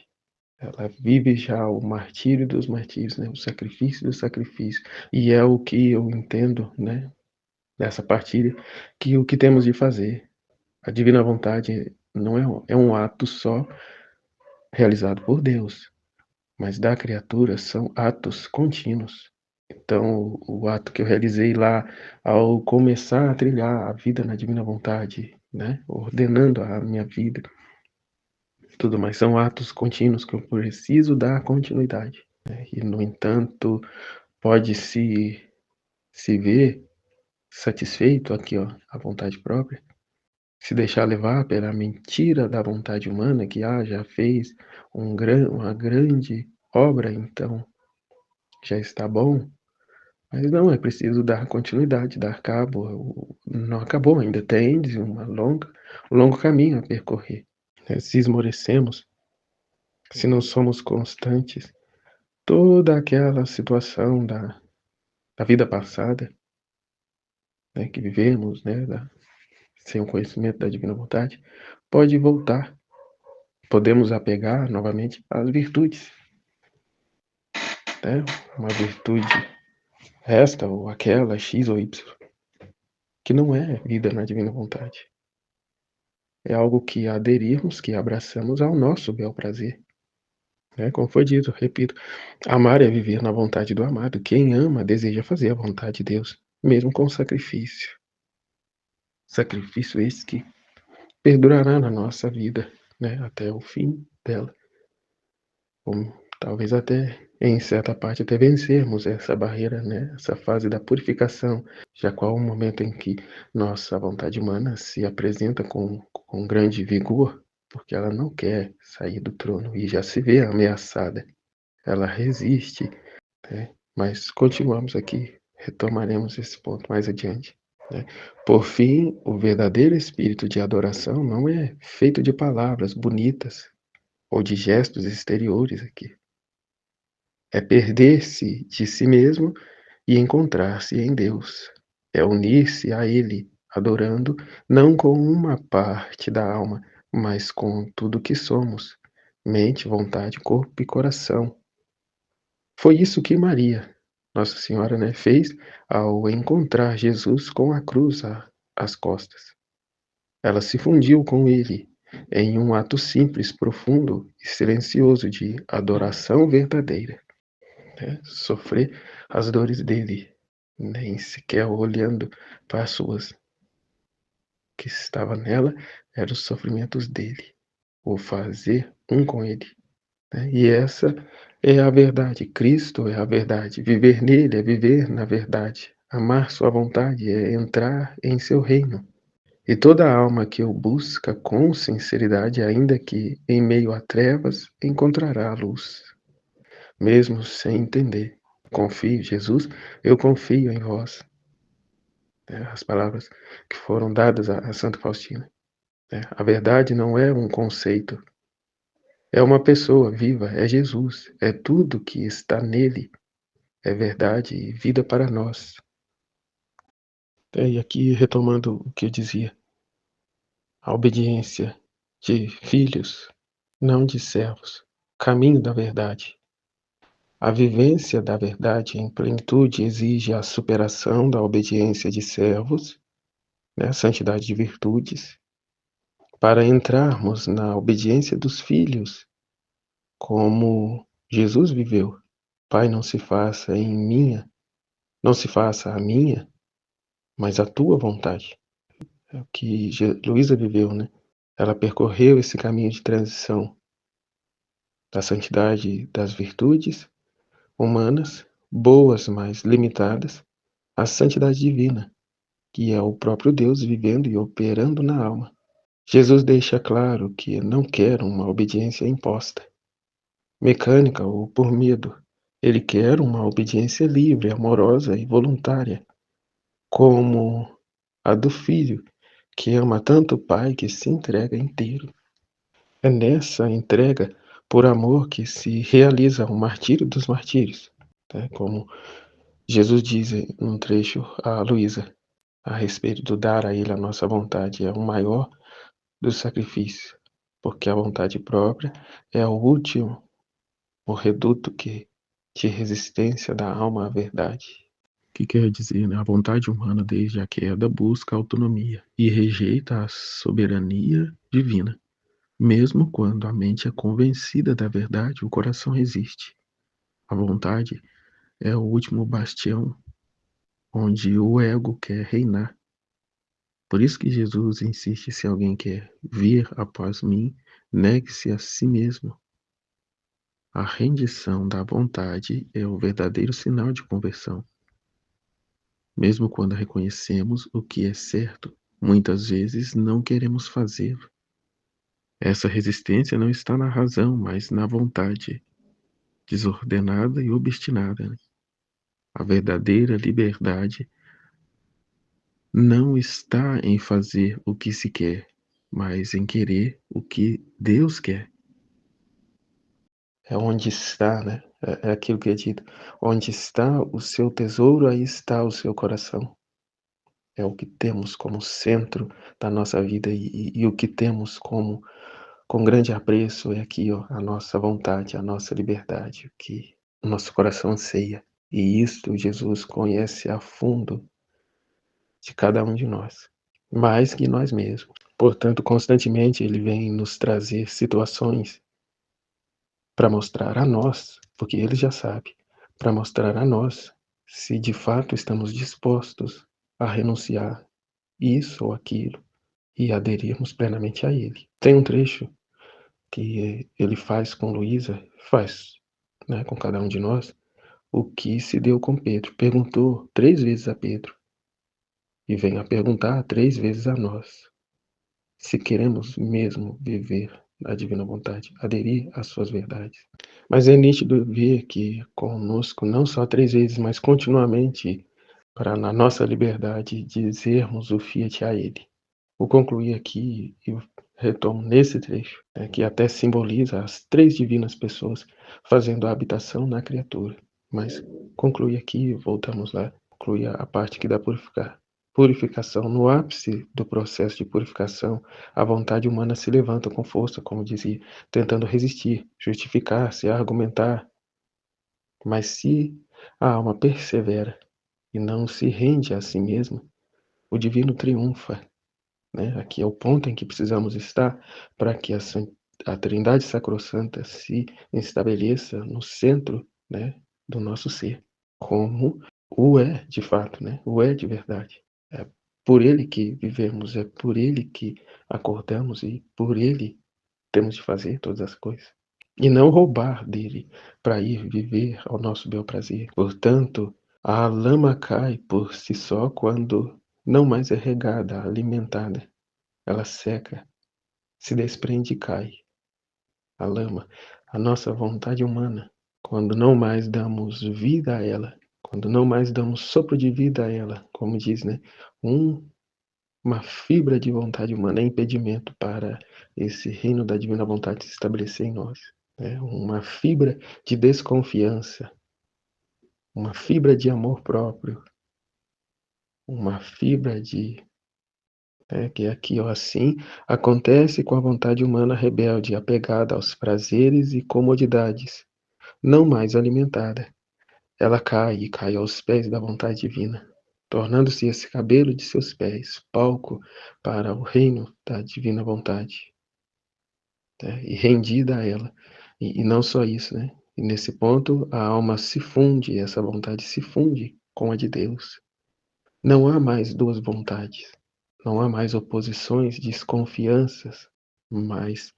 ela vive já o martírio dos martírios, né? O sacrifício do sacrifício. E é o que eu entendo, né? Nessa partilha, que o que temos de fazer. A divina vontade não é um ato só realizado por Deus, mas da criatura são atos contínuos. Então, o ato que eu realizei lá ao começar a trilhar a vida na divina vontade, né? Ordenando a minha vida, tudo mais, são atos contínuos que eu preciso dar continuidade, né? E, no entanto, pode se ver satisfeito aqui, ó, a vontade própria, se deixar levar pela mentira da vontade humana que já fez uma grande obra, então já está bom. Mas não, é preciso dar continuidade, dar cabo. Não acabou, ainda tem um longo caminho a percorrer. Se esmorecemos, se não somos constantes, toda aquela situação da vida passada, né, que vivemos, né, sem o conhecimento da divina vontade, pode voltar. Podemos apegar novamente às virtudes, né? Uma virtude esta ou aquela, X ou Y, que não é vida na divina vontade. É algo que aderirmos, que abraçamos ao nosso bel prazer. Né? Como foi dito, repito, amar é viver na vontade do amado. Quem ama deseja fazer a vontade de Deus, mesmo com sacrifício. Sacrifício esse que perdurará na nossa vida, né? Até o fim dela. Ou talvez até, em certa parte, até vencermos essa barreira, né? Essa fase da purificação, já qual o momento em que nossa vontade humana se apresenta com grande vigor, porque ela não quer sair do trono e já se vê ameaçada. Ela resiste, né? Mas continuamos aqui, retomaremos esse ponto mais adiante. Né? Por fim, o verdadeiro espírito de adoração não é feito de palavras bonitas ou de gestos exteriores aqui. É perder-se de si mesmo e encontrar-se em Deus. É unir-se a Ele, adorando, não com uma parte da alma, mas com tudo que somos, mente, vontade, corpo e coração. Foi isso que Maria, Nossa Senhora, né, fez ao encontrar Jesus com a cruz às costas. Ela se fundiu com ele em um ato simples, profundo e silencioso de adoração verdadeira. Né? Sofrer as dores dele, nem sequer olhando para as suas. O que estava nela eram os sofrimentos dele, o fazer um com ele. Né? E essa é a verdade. Cristo é a verdade. Viver nele é viver na verdade. Amar sua vontade é entrar em seu reino. E toda alma que o busca com sinceridade, ainda que em meio a trevas, encontrará a luz, mesmo sem entender. Confio, Jesus, eu confio em vós. As palavras que foram dadas a Santa Faustina. A verdade não é um conceito, é uma pessoa viva, é Jesus, é tudo que está nele, é verdade e vida para nós. E aqui retomando o que eu dizia, a obediência de filhos, não de servos, caminho da verdade. A vivência da verdade em plenitude exige a superação da obediência de servos, né, santidade de virtudes, para entrarmos na obediência dos filhos, como Jesus viveu. Pai, não se faça em minha, Não se faça a minha, mas a tua vontade. É o que Luísa viveu, né? Ela percorreu esse caminho de transição da santidade das virtudes humanas, boas, mas limitadas, à santidade divina, que é o próprio Deus vivendo e operando na alma. Jesus deixa claro que não quer uma obediência imposta, mecânica ou por medo. Ele quer uma obediência livre, amorosa e voluntária, como a do filho, que ama tanto o pai que se entrega inteiro. É nessa entrega por amor que se realiza o martírio dos martírios, né? Como Jesus diz num trecho a Luísa, a respeito do dar a ele a nossa vontade, é o maior dos sacrifícios, porque a vontade própria é o último, o reduto de resistência da alma à verdade. O que quer dizer, né? A vontade humana desde a queda busca autonomia e rejeita a soberania divina. Mesmo quando a mente é convencida da verdade, o coração resiste. A vontade é o último bastião onde o ego quer reinar. Por isso que Jesus insiste: se alguém quer vir após mim, negue-se a si mesmo. A rendição da vontade é o verdadeiro sinal de conversão. Mesmo quando reconhecemos o que é certo, muitas vezes não queremos fazer. Essa resistência não está na razão, mas na vontade, desordenada e obstinada, né? A verdadeira liberdade não está em fazer o que se quer, mas em querer o que Deus quer. É onde está, né? É aquilo que é dito. Onde está o seu tesouro, aí está o seu coração. É o que temos como centro da nossa vida e o que temos como com grande apreço é aqui, ó, a nossa vontade, a nossa liberdade, o que o nosso coração anseia. E isto Jesus conhece a fundo de cada um de nós, mais que nós mesmos. Portanto, constantemente ele vem nos trazer situações para mostrar a nós, porque ele já sabe, para mostrar a nós se de fato estamos dispostos a renunciar isso ou aquilo e aderirmos plenamente a ele. Tem um trecho que ele faz com Luísa, faz, né, com cada um de nós, o que se deu com Pedro. Perguntou 3 vezes a Pedro e vem a perguntar 3 vezes a nós, se queremos mesmo viver a divina vontade, aderir às suas verdades. Mas é nítido ver que conosco, não só 3 vezes, mas continuamente, para na nossa liberdade dizermos o fiat a ele. Vou concluir aqui e retomo nesse trecho, né, que até simboliza as 3 divinas pessoas fazendo a habitação na criatura. Mas concluir aqui, voltamos lá, concluir a parte que dá purificação. No ápice do processo de purificação, a vontade humana se levanta com força, como dizia, tentando resistir, justificar-se, argumentar. Mas se a alma persevera e não se rende a si mesma, o divino triunfa, né? Aqui é o ponto em que precisamos estar para que a Trindade Sacrossanta se estabeleça no centro, né, do nosso ser, como o é de fato, né? O é de verdade. É por ele que vivemos, é por ele que acordamos e por ele temos de fazer todas as coisas. E não roubar dele para ir viver ao nosso bel prazer. Portanto, a lama cai por si só quando não mais é regada, alimentada. Ela seca, se desprende e cai. A lama, a nossa vontade humana, quando não mais damos vida a ela, quando não mais damos sopro de vida a ela, como diz, né? Uma fibra de vontade humana é impedimento para esse reino da divina vontade se estabelecer em nós. Né? Uma fibra de desconfiança, uma fibra de amor próprio, uma fibra de que aqui, ó, assim, acontece com a vontade humana rebelde, apegada aos prazeres e comodidades, não mais alimentada. Ela cai e cai aos pés da vontade divina, tornando-se esse cabelo de seus pés, palco para o reino da divina vontade, né? E rendida a ela. E não só isso, né? E nesse ponto, a alma se funde, essa vontade se funde com a de Deus. Não há mais duas vontades, não há mais oposições, desconfianças, mas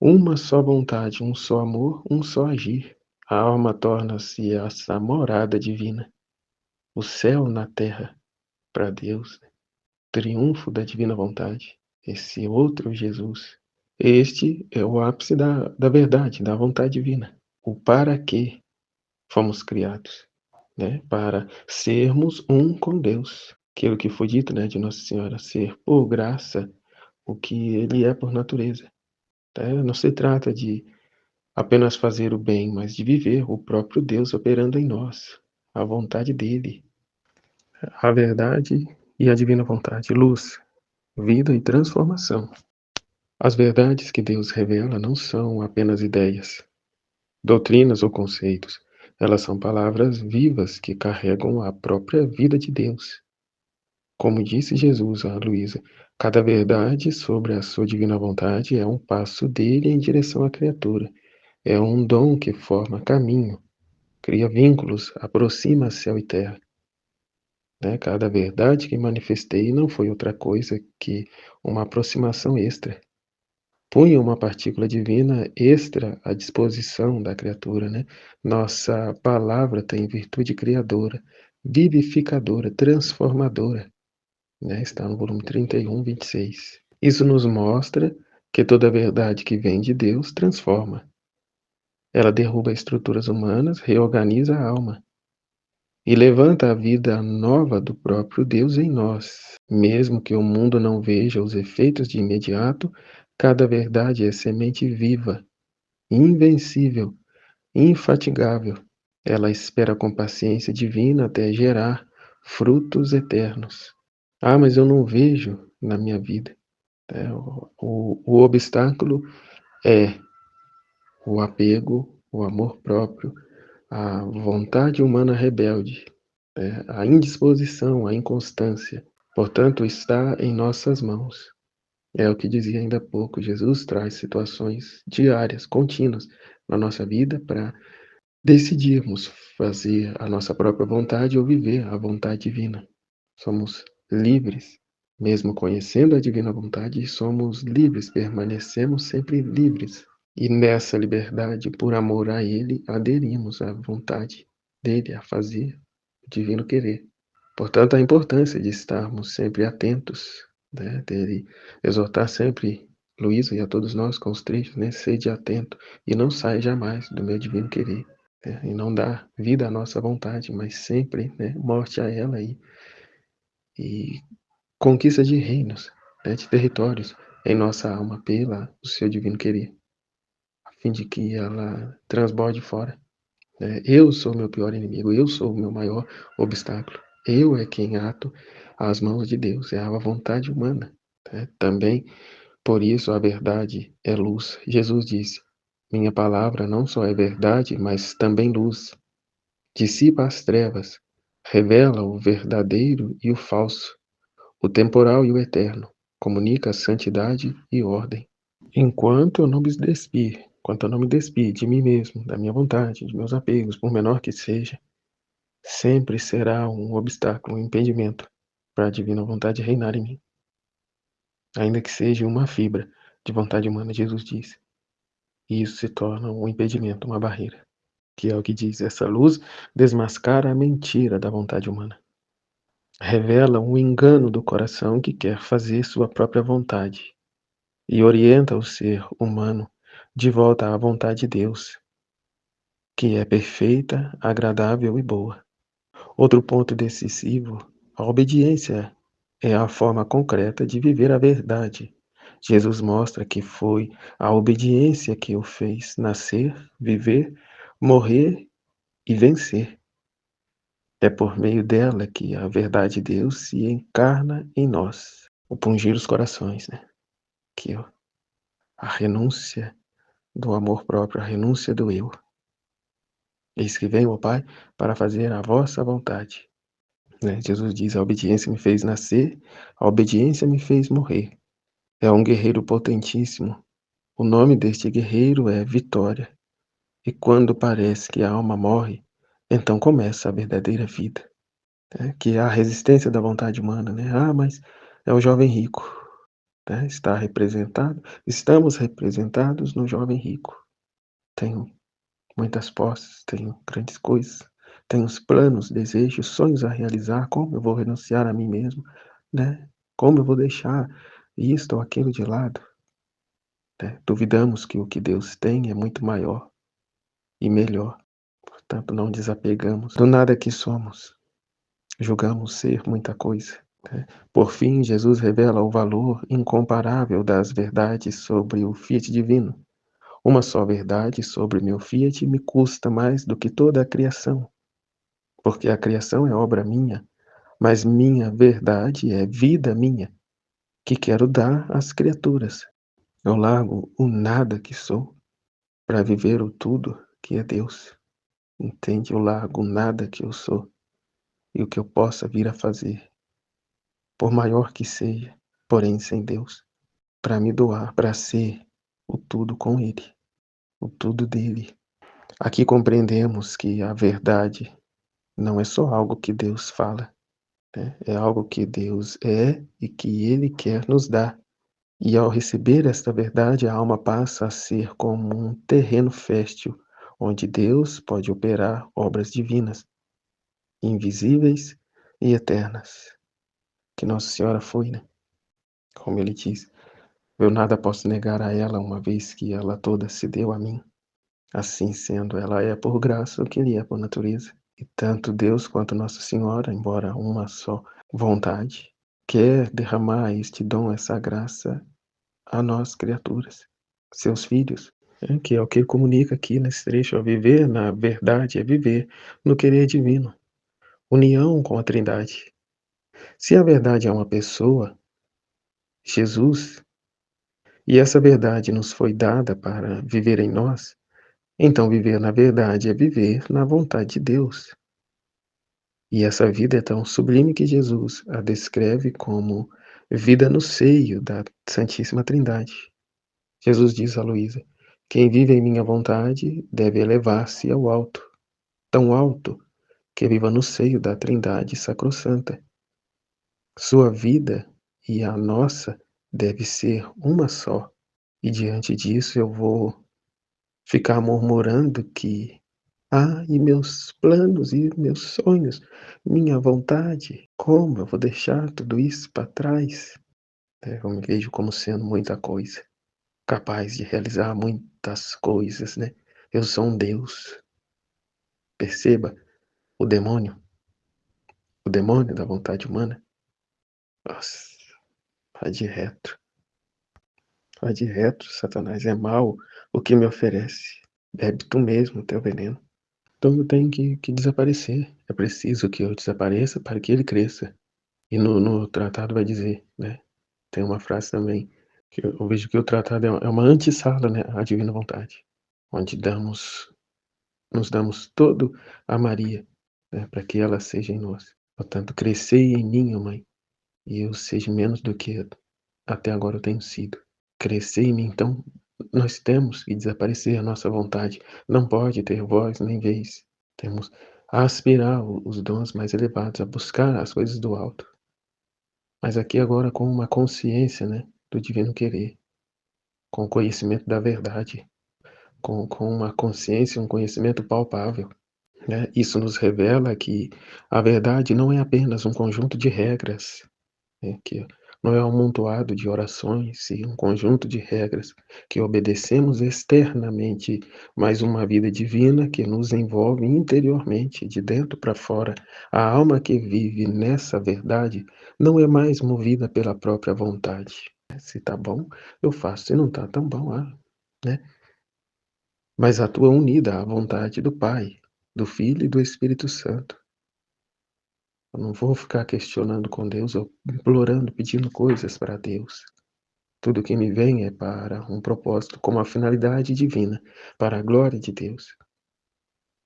uma só vontade, um só amor, um só agir. A alma torna-se essa morada divina, o céu na terra para Deus, né? Triunfo da divina vontade, esse outro Jesus. Este é o ápice da verdade, da vontade divina. O para que fomos criados, né? Para sermos um com Deus. Aquilo que foi dito, né, de Nossa Senhora, ser por graça o que Ele é por natureza. Tá? Não se trata de apenas fazer o bem, mas de viver o próprio Deus operando em nós, a vontade dEle, a verdade e a divina vontade, luz, vida e transformação. As verdades que Deus revela não são apenas ideias, doutrinas ou conceitos. Elas são palavras vivas que carregam a própria vida de Deus. Como disse Jesus a Luísa, cada verdade sobre a sua divina vontade é um passo dele em direção à criatura. É um dom que forma caminho, cria vínculos, aproxima céu e terra. Né? Cada verdade que manifestei não foi outra coisa que uma aproximação extra. Punha uma partícula divina extra à disposição da criatura, né? Nossa palavra tem virtude criadora, vivificadora, transformadora, né? Está no volume 31, 26. Isso nos mostra que toda verdade que vem de Deus transforma. Ela derruba estruturas humanas, reorganiza a alma e levanta a vida nova do próprio Deus em nós. Mesmo que o mundo não veja os efeitos de imediato, cada verdade é semente viva, invencível, infatigável. Ela espera com paciência divina até gerar frutos eternos. Ah, mas eu não vejo na minha vida. O obstáculo é o apego, o amor próprio, a vontade humana rebelde, a indisposição, a inconstância. Portanto, está em nossas mãos. É o que dizia ainda há pouco. Jesus traz situações diárias, contínuas na nossa vida para decidirmos fazer a nossa própria vontade ou viver a vontade divina. Somos livres, mesmo conhecendo a divina vontade, somos livres, permanecemos sempre livres. E nessa liberdade, por amor a Ele, aderimos à vontade dele, a fazer o divino querer. Portanto, a importância de estarmos sempre atentos, né, dele exortar sempre Luísa e a todos nós com os trechos, né, sede atento e não saia jamais do meu divino querer, né, e não dar vida à nossa vontade, mas sempre, né, morte a ela e conquista de reinos, né, de territórios em nossa alma pela o seu divino querer, a fim de que ela transborde fora. Eu sou meu pior inimigo, eu sou o meu maior obstáculo. Eu é quem ato às mãos de Deus, é a vontade humana. Também, por isso, a verdade é luz. Jesus disse, minha palavra não só é verdade, mas também luz. Dissipa as trevas, revela o verdadeiro e o falso, o temporal e o eterno, comunica santidade e ordem. Enquanto eu não me despir, enquanto eu não me despir de mim mesmo, da minha vontade, de meus apegos, por menor que seja, sempre será um obstáculo, um impedimento para a divina vontade reinar em mim. Ainda que seja uma fibra de vontade humana, Jesus disse. E isso se torna um impedimento, uma barreira. Que é o que diz, essa luz desmascara a mentira da vontade humana. Revela um engano do coração que quer fazer sua própria vontade e orienta o ser humano de volta à vontade de Deus, que é perfeita, agradável e boa. Outro ponto decisivo, a obediência é a forma concreta de viver a verdade. Jesus mostra que foi a obediência que o fez nascer, viver, morrer e vencer. É por meio dela que a verdade de Deus se encarna em nós. O pungir os corações, né? Que a renúncia do amor próprio, a renúncia do eu. Eis que venho, ó Pai, para fazer a vossa vontade. Né? Jesus diz, a obediência me fez nascer, a obediência me fez morrer. É um guerreiro potentíssimo. O nome deste guerreiro é Vitória. E quando parece que a alma morre, então começa a verdadeira vida. que é a resistência da vontade humana, né. "Ah, mas é o jovem rico", né, estamos representados no jovem rico. Tenho muitas posses, tenho grandes coisas, tenho os planos, desejos, sonhos a realizar, como eu vou renunciar a mim mesmo, né, como eu vou deixar isto ou aquilo de lado, né. Duvidamos que o que Deus tem é muito maior e melhor, portanto não desapegamos do nada que somos, julgamos ser muita coisa, né. Por fim, Jesus revela o valor incomparável das verdades sobre o fiat divino. Uma só verdade sobre meu fiat me custa mais do que toda a criação, porque a criação é obra minha, mas minha verdade é vida minha, que quero dar às criaturas. Eu largo o nada que sou para viver o tudo que é Deus. Entende? Eu largo o nada que eu sou e o que eu possa vir a fazer, por maior que seja, porém sem Deus, para me doar, para ser o tudo com Ele, o tudo dele. Aqui compreendemos que a verdade não é só algo que Deus fala, né? É algo que Deus é e que Ele quer nos dar. E ao receber esta verdade, a alma passa a ser como um terreno fértil, onde Deus pode operar obras divinas, invisíveis e eternas, que Nossa Senhora foi, né? Como ele diz, eu nada posso negar a ela, uma vez que ela toda se deu a mim. Assim sendo, ela é por graça o que ele é por natureza. E tanto Deus quanto Nossa Senhora, embora uma só vontade, quer derramar este dom, essa graça a nós criaturas, seus filhos, que é o que ele comunica aqui nesse trecho, ao viver na verdade é viver no querer divino, união com a Trindade. Se a verdade é uma pessoa, Jesus, e essa verdade nos foi dada para viver em nós, então viver na verdade é viver na vontade de Deus. E essa vida é tão sublime que Jesus a descreve como vida no seio da Santíssima Trindade. Jesus diz a Luísa: "Quem vive em minha vontade deve elevar-se ao alto, tão alto que viva no seio da Trindade sacrossanta. Sua vida e a nossa deve ser uma só. E diante disso eu vou ficar murmurando que e meus planos e meus sonhos, minha vontade, como eu vou deixar tudo isso para trás?" Eu me vejo como sendo muita coisa, capaz de realizar muitas coisas, né. Eu sou um Deus, perceba o demônio, o demônio da vontade humana, nossa, vai de reto, Satanás, é mal o que me oferece, bebe tu mesmo o teu veneno. Então eu tenho que desaparecer, é preciso que eu desapareça para que ele cresça. E no tratado vai dizer, né, tem uma frase também, que eu vejo que o tratado é uma antessala, né, à divina vontade, onde nos damos todo a Maria, né, para que ela seja em nós. Portanto, crescei em mim, ó Mãe, e eu seja menos do que até agora eu tenho sido. Crescer em mim, então, nós temos que desaparecer a nossa vontade, não pode ter voz nem vez. Temos a aspirar os dons mais elevados, a buscar as coisas do alto. Mas aqui agora com uma consciência, né, do divino querer, com o conhecimento da verdade, com uma consciência, um conhecimento palpável, né. Isso nos revela que a verdade não é apenas um conjunto de regras, que não é um amontoado de orações e um conjunto de regras que obedecemos externamente, mas uma vida divina que nos envolve interiormente, de dentro para fora. A alma que vive nessa verdade não é mais movida pela própria vontade. Se tá bom, eu faço, se não tá tão bom, né? Mas atua unida à vontade do Pai, do Filho e do Espírito Santo. Eu não vou ficar questionando com Deus ou implorando, pedindo coisas para Deus. Tudo que me vem é para um propósito com uma finalidade divina, para a glória de Deus.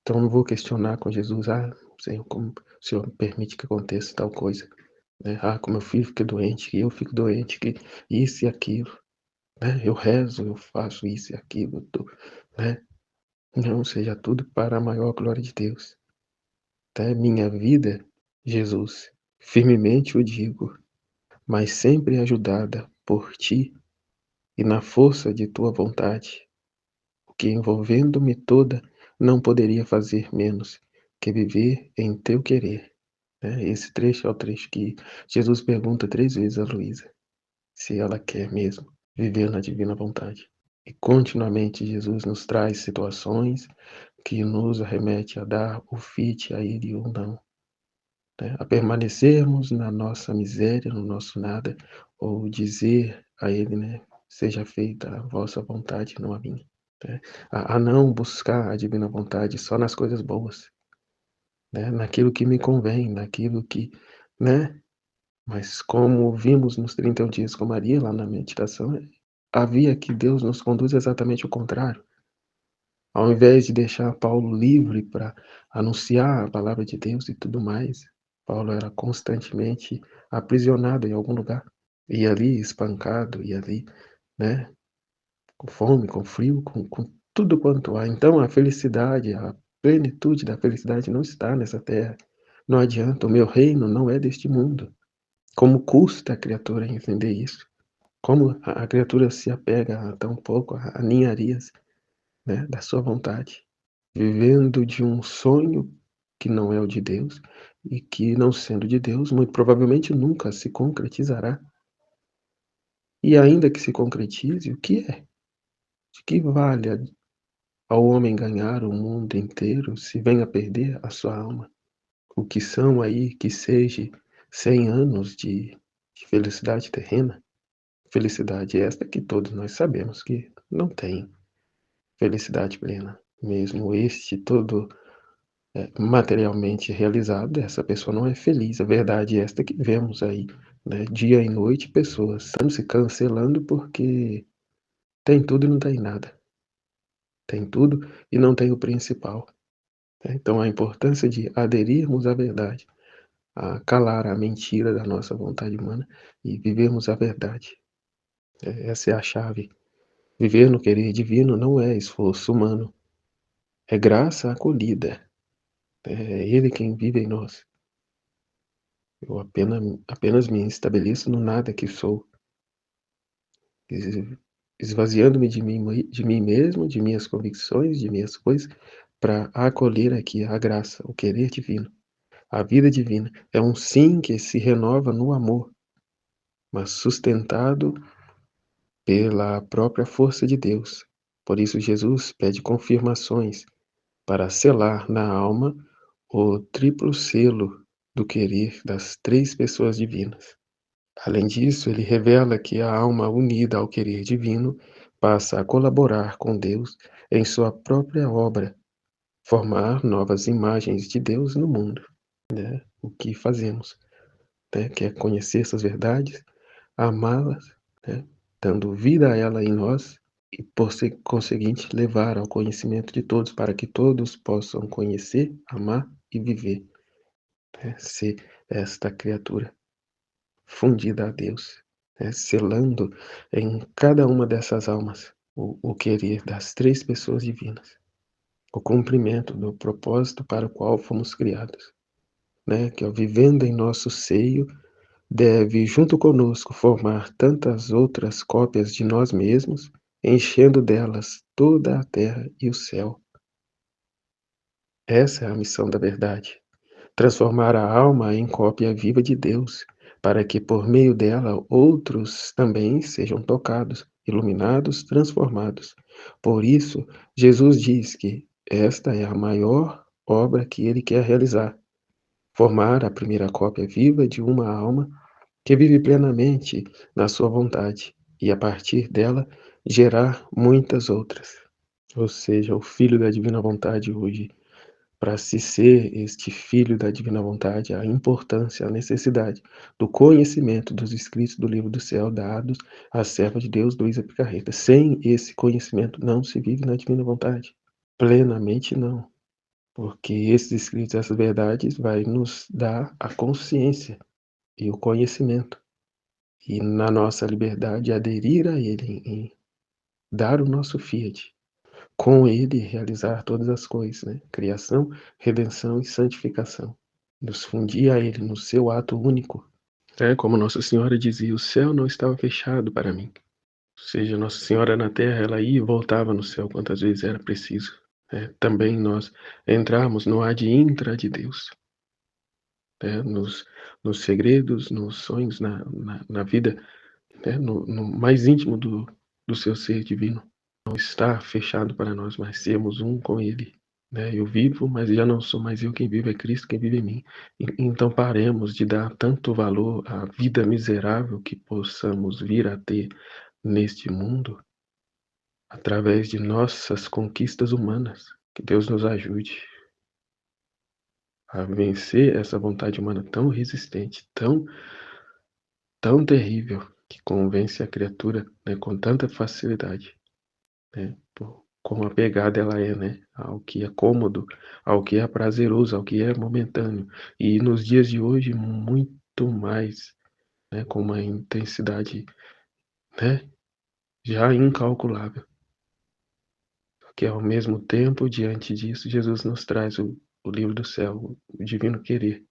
Então não vou questionar com Jesus: Senhor, como o Senhor permite que aconteça tal coisa, né? Como meu filho fica doente, que eu fico doente, que isso e aquilo, né? Eu rezo, eu faço isso e aquilo, né? Não, seja tudo para a maior glória de Deus. Até minha vida Jesus, firmemente o digo, mas sempre ajudada por ti e na força de tua vontade, o que envolvendo-me toda, não poderia fazer menos que viver em teu querer. Né? Esse trecho é o trecho que Jesus pergunta 3 vezes a Luísa, se ela quer mesmo viver na divina vontade. E continuamente Jesus nos traz situações que nos remete a dar o fit a ele ou não, né? A permanecermos na nossa miséria, no nosso nada, ou dizer a ele, né, seja feita a vossa vontade, não a minha, né? A não buscar a divina vontade só nas coisas boas, né, naquilo que me convém, naquilo que, né, mas como vimos nos 31 dias com Maria, lá na meditação, havia que Deus nos conduz exatamente o contrário. Ao invés de deixar Paulo livre para anunciar a palavra de Deus e tudo mais, Paulo era constantemente aprisionado em algum lugar. E ali espancado, e ali, né, com fome, com frio, com tudo quanto há. Então a felicidade, a plenitude da felicidade não está nessa terra. Não adianta, o meu reino não é deste mundo. Como custa a criatura entender isso? Como a criatura se apega a tão pouco, a ninharias, né, da sua vontade, vivendo de um sonho que não é o de Deus e que, não sendo de Deus, muito provavelmente nunca se concretizará. E ainda que se concretize, o que é? De que vale ao homem ganhar o mundo inteiro se vem a perder a sua alma? O que são aí que seja 100 anos de felicidade terrena? Felicidade esta que todos nós sabemos que não tem felicidade plena. Mesmo este todo materialmente realizado, essa pessoa não é feliz. A verdade é esta que vemos aí, né, dia e noite, pessoas estão se cancelando porque tem tudo e não tem nada. Tem tudo e não tem o principal, né? Então a importância de aderirmos à verdade, a calar a mentira da nossa vontade humana e vivermos a verdade. Essa é a chave. Viver no querer divino não é esforço humano, é graça acolhida. É Ele quem vive em nós. Eu apenas me estabeleço no nada que sou, esvaziando-me de mim mesmo, de minhas convicções, de minhas coisas, para acolher aqui a graça, o querer divino. A vida divina é um sim que se renova no amor, mas sustentado pela própria força de Deus. Por isso Jesus pede confirmações para selar na alma o triplo selo do querer das 3 pessoas divinas. Além disso, ele revela que a alma unida ao querer divino passa a colaborar com Deus em sua própria obra, formar novas imagens de Deus no mundo, né? O que fazemos, né? Que é conhecer essas verdades, amá-las, né? Dando vida a ela em nós e, por conseguinte, levar ao conhecimento de todos, para que todos possam conhecer, amar e viver, né? Ser esta criatura fundida a Deus, né, selando em cada uma dessas almas o querer das 3 pessoas divinas, o cumprimento do propósito para o qual fomos criados, né, que vivendo em nosso seio, deve junto conosco formar tantas outras cópias de nós mesmos, enchendo delas toda a terra e o céu. Essa é a missão da verdade. Transformar a alma em cópia viva de Deus, para que por meio dela outros também sejam tocados, iluminados, transformados. Por isso, Jesus diz que esta é a maior obra que ele quer realizar: formar a primeira cópia viva de uma alma que vive plenamente na sua vontade e, a partir dela, gerar muitas outras. Ou seja, o Filho da Divina Vontade hoje, para se ser este filho da divina vontade, a importância, a necessidade do conhecimento dos escritos do livro do céu dados à serva de Deus, Luísa Picarreta. Sem esse conhecimento não se vive na divina vontade. Plenamente não. Porque esses escritos, essas verdades, vai nos dar a consciência e o conhecimento. E na nossa liberdade aderir a ele, em dar o nosso fiat, com ele realizar todas as coisas, né? Criação, redenção e santificação. nos fundir a Ele no seu ato único. Como Nossa Senhora dizia, o céu não estava fechado para mim. Ou seja, Nossa Senhora na Terra, ela ia e voltava no céu quantas vezes era preciso. Também nós entramos no ad intra de Deus, nos segredos, nos sonhos, na vida, no mais íntimo do seu ser divino. Não está fechado para nós, mas sermos um com Ele. Eu vivo, mas já não sou mais eu quem vive, é Cristo quem vive em mim. Então paremos de dar tanto valor à vida miserável que possamos vir a ter neste mundo através de nossas conquistas humanas. Que Deus nos ajude a vencer essa vontade humana tão resistente, tão terrível, que convence a criatura, com tanta facilidade, por quão apegada ela é, ao que é cômodo, ao que é prazeroso, ao que é momentâneo. E nos dias de hoje, muito mais, com uma intensidade, já incalculável. Que ao mesmo tempo, diante disso, Jesus nos traz o livro do céu, o divino querer,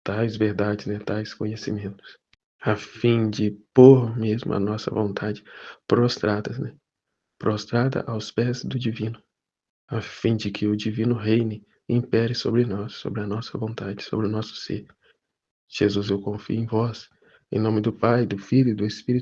tais verdades, tais conhecimentos, a fim de pôr mesmo a nossa vontade prostrada aos pés do divino, a fim de que o divino reine e impere sobre nós, sobre a nossa vontade, sobre o nosso ser. Jesus, eu confio em vós, em nome do Pai, do Filho e do Espírito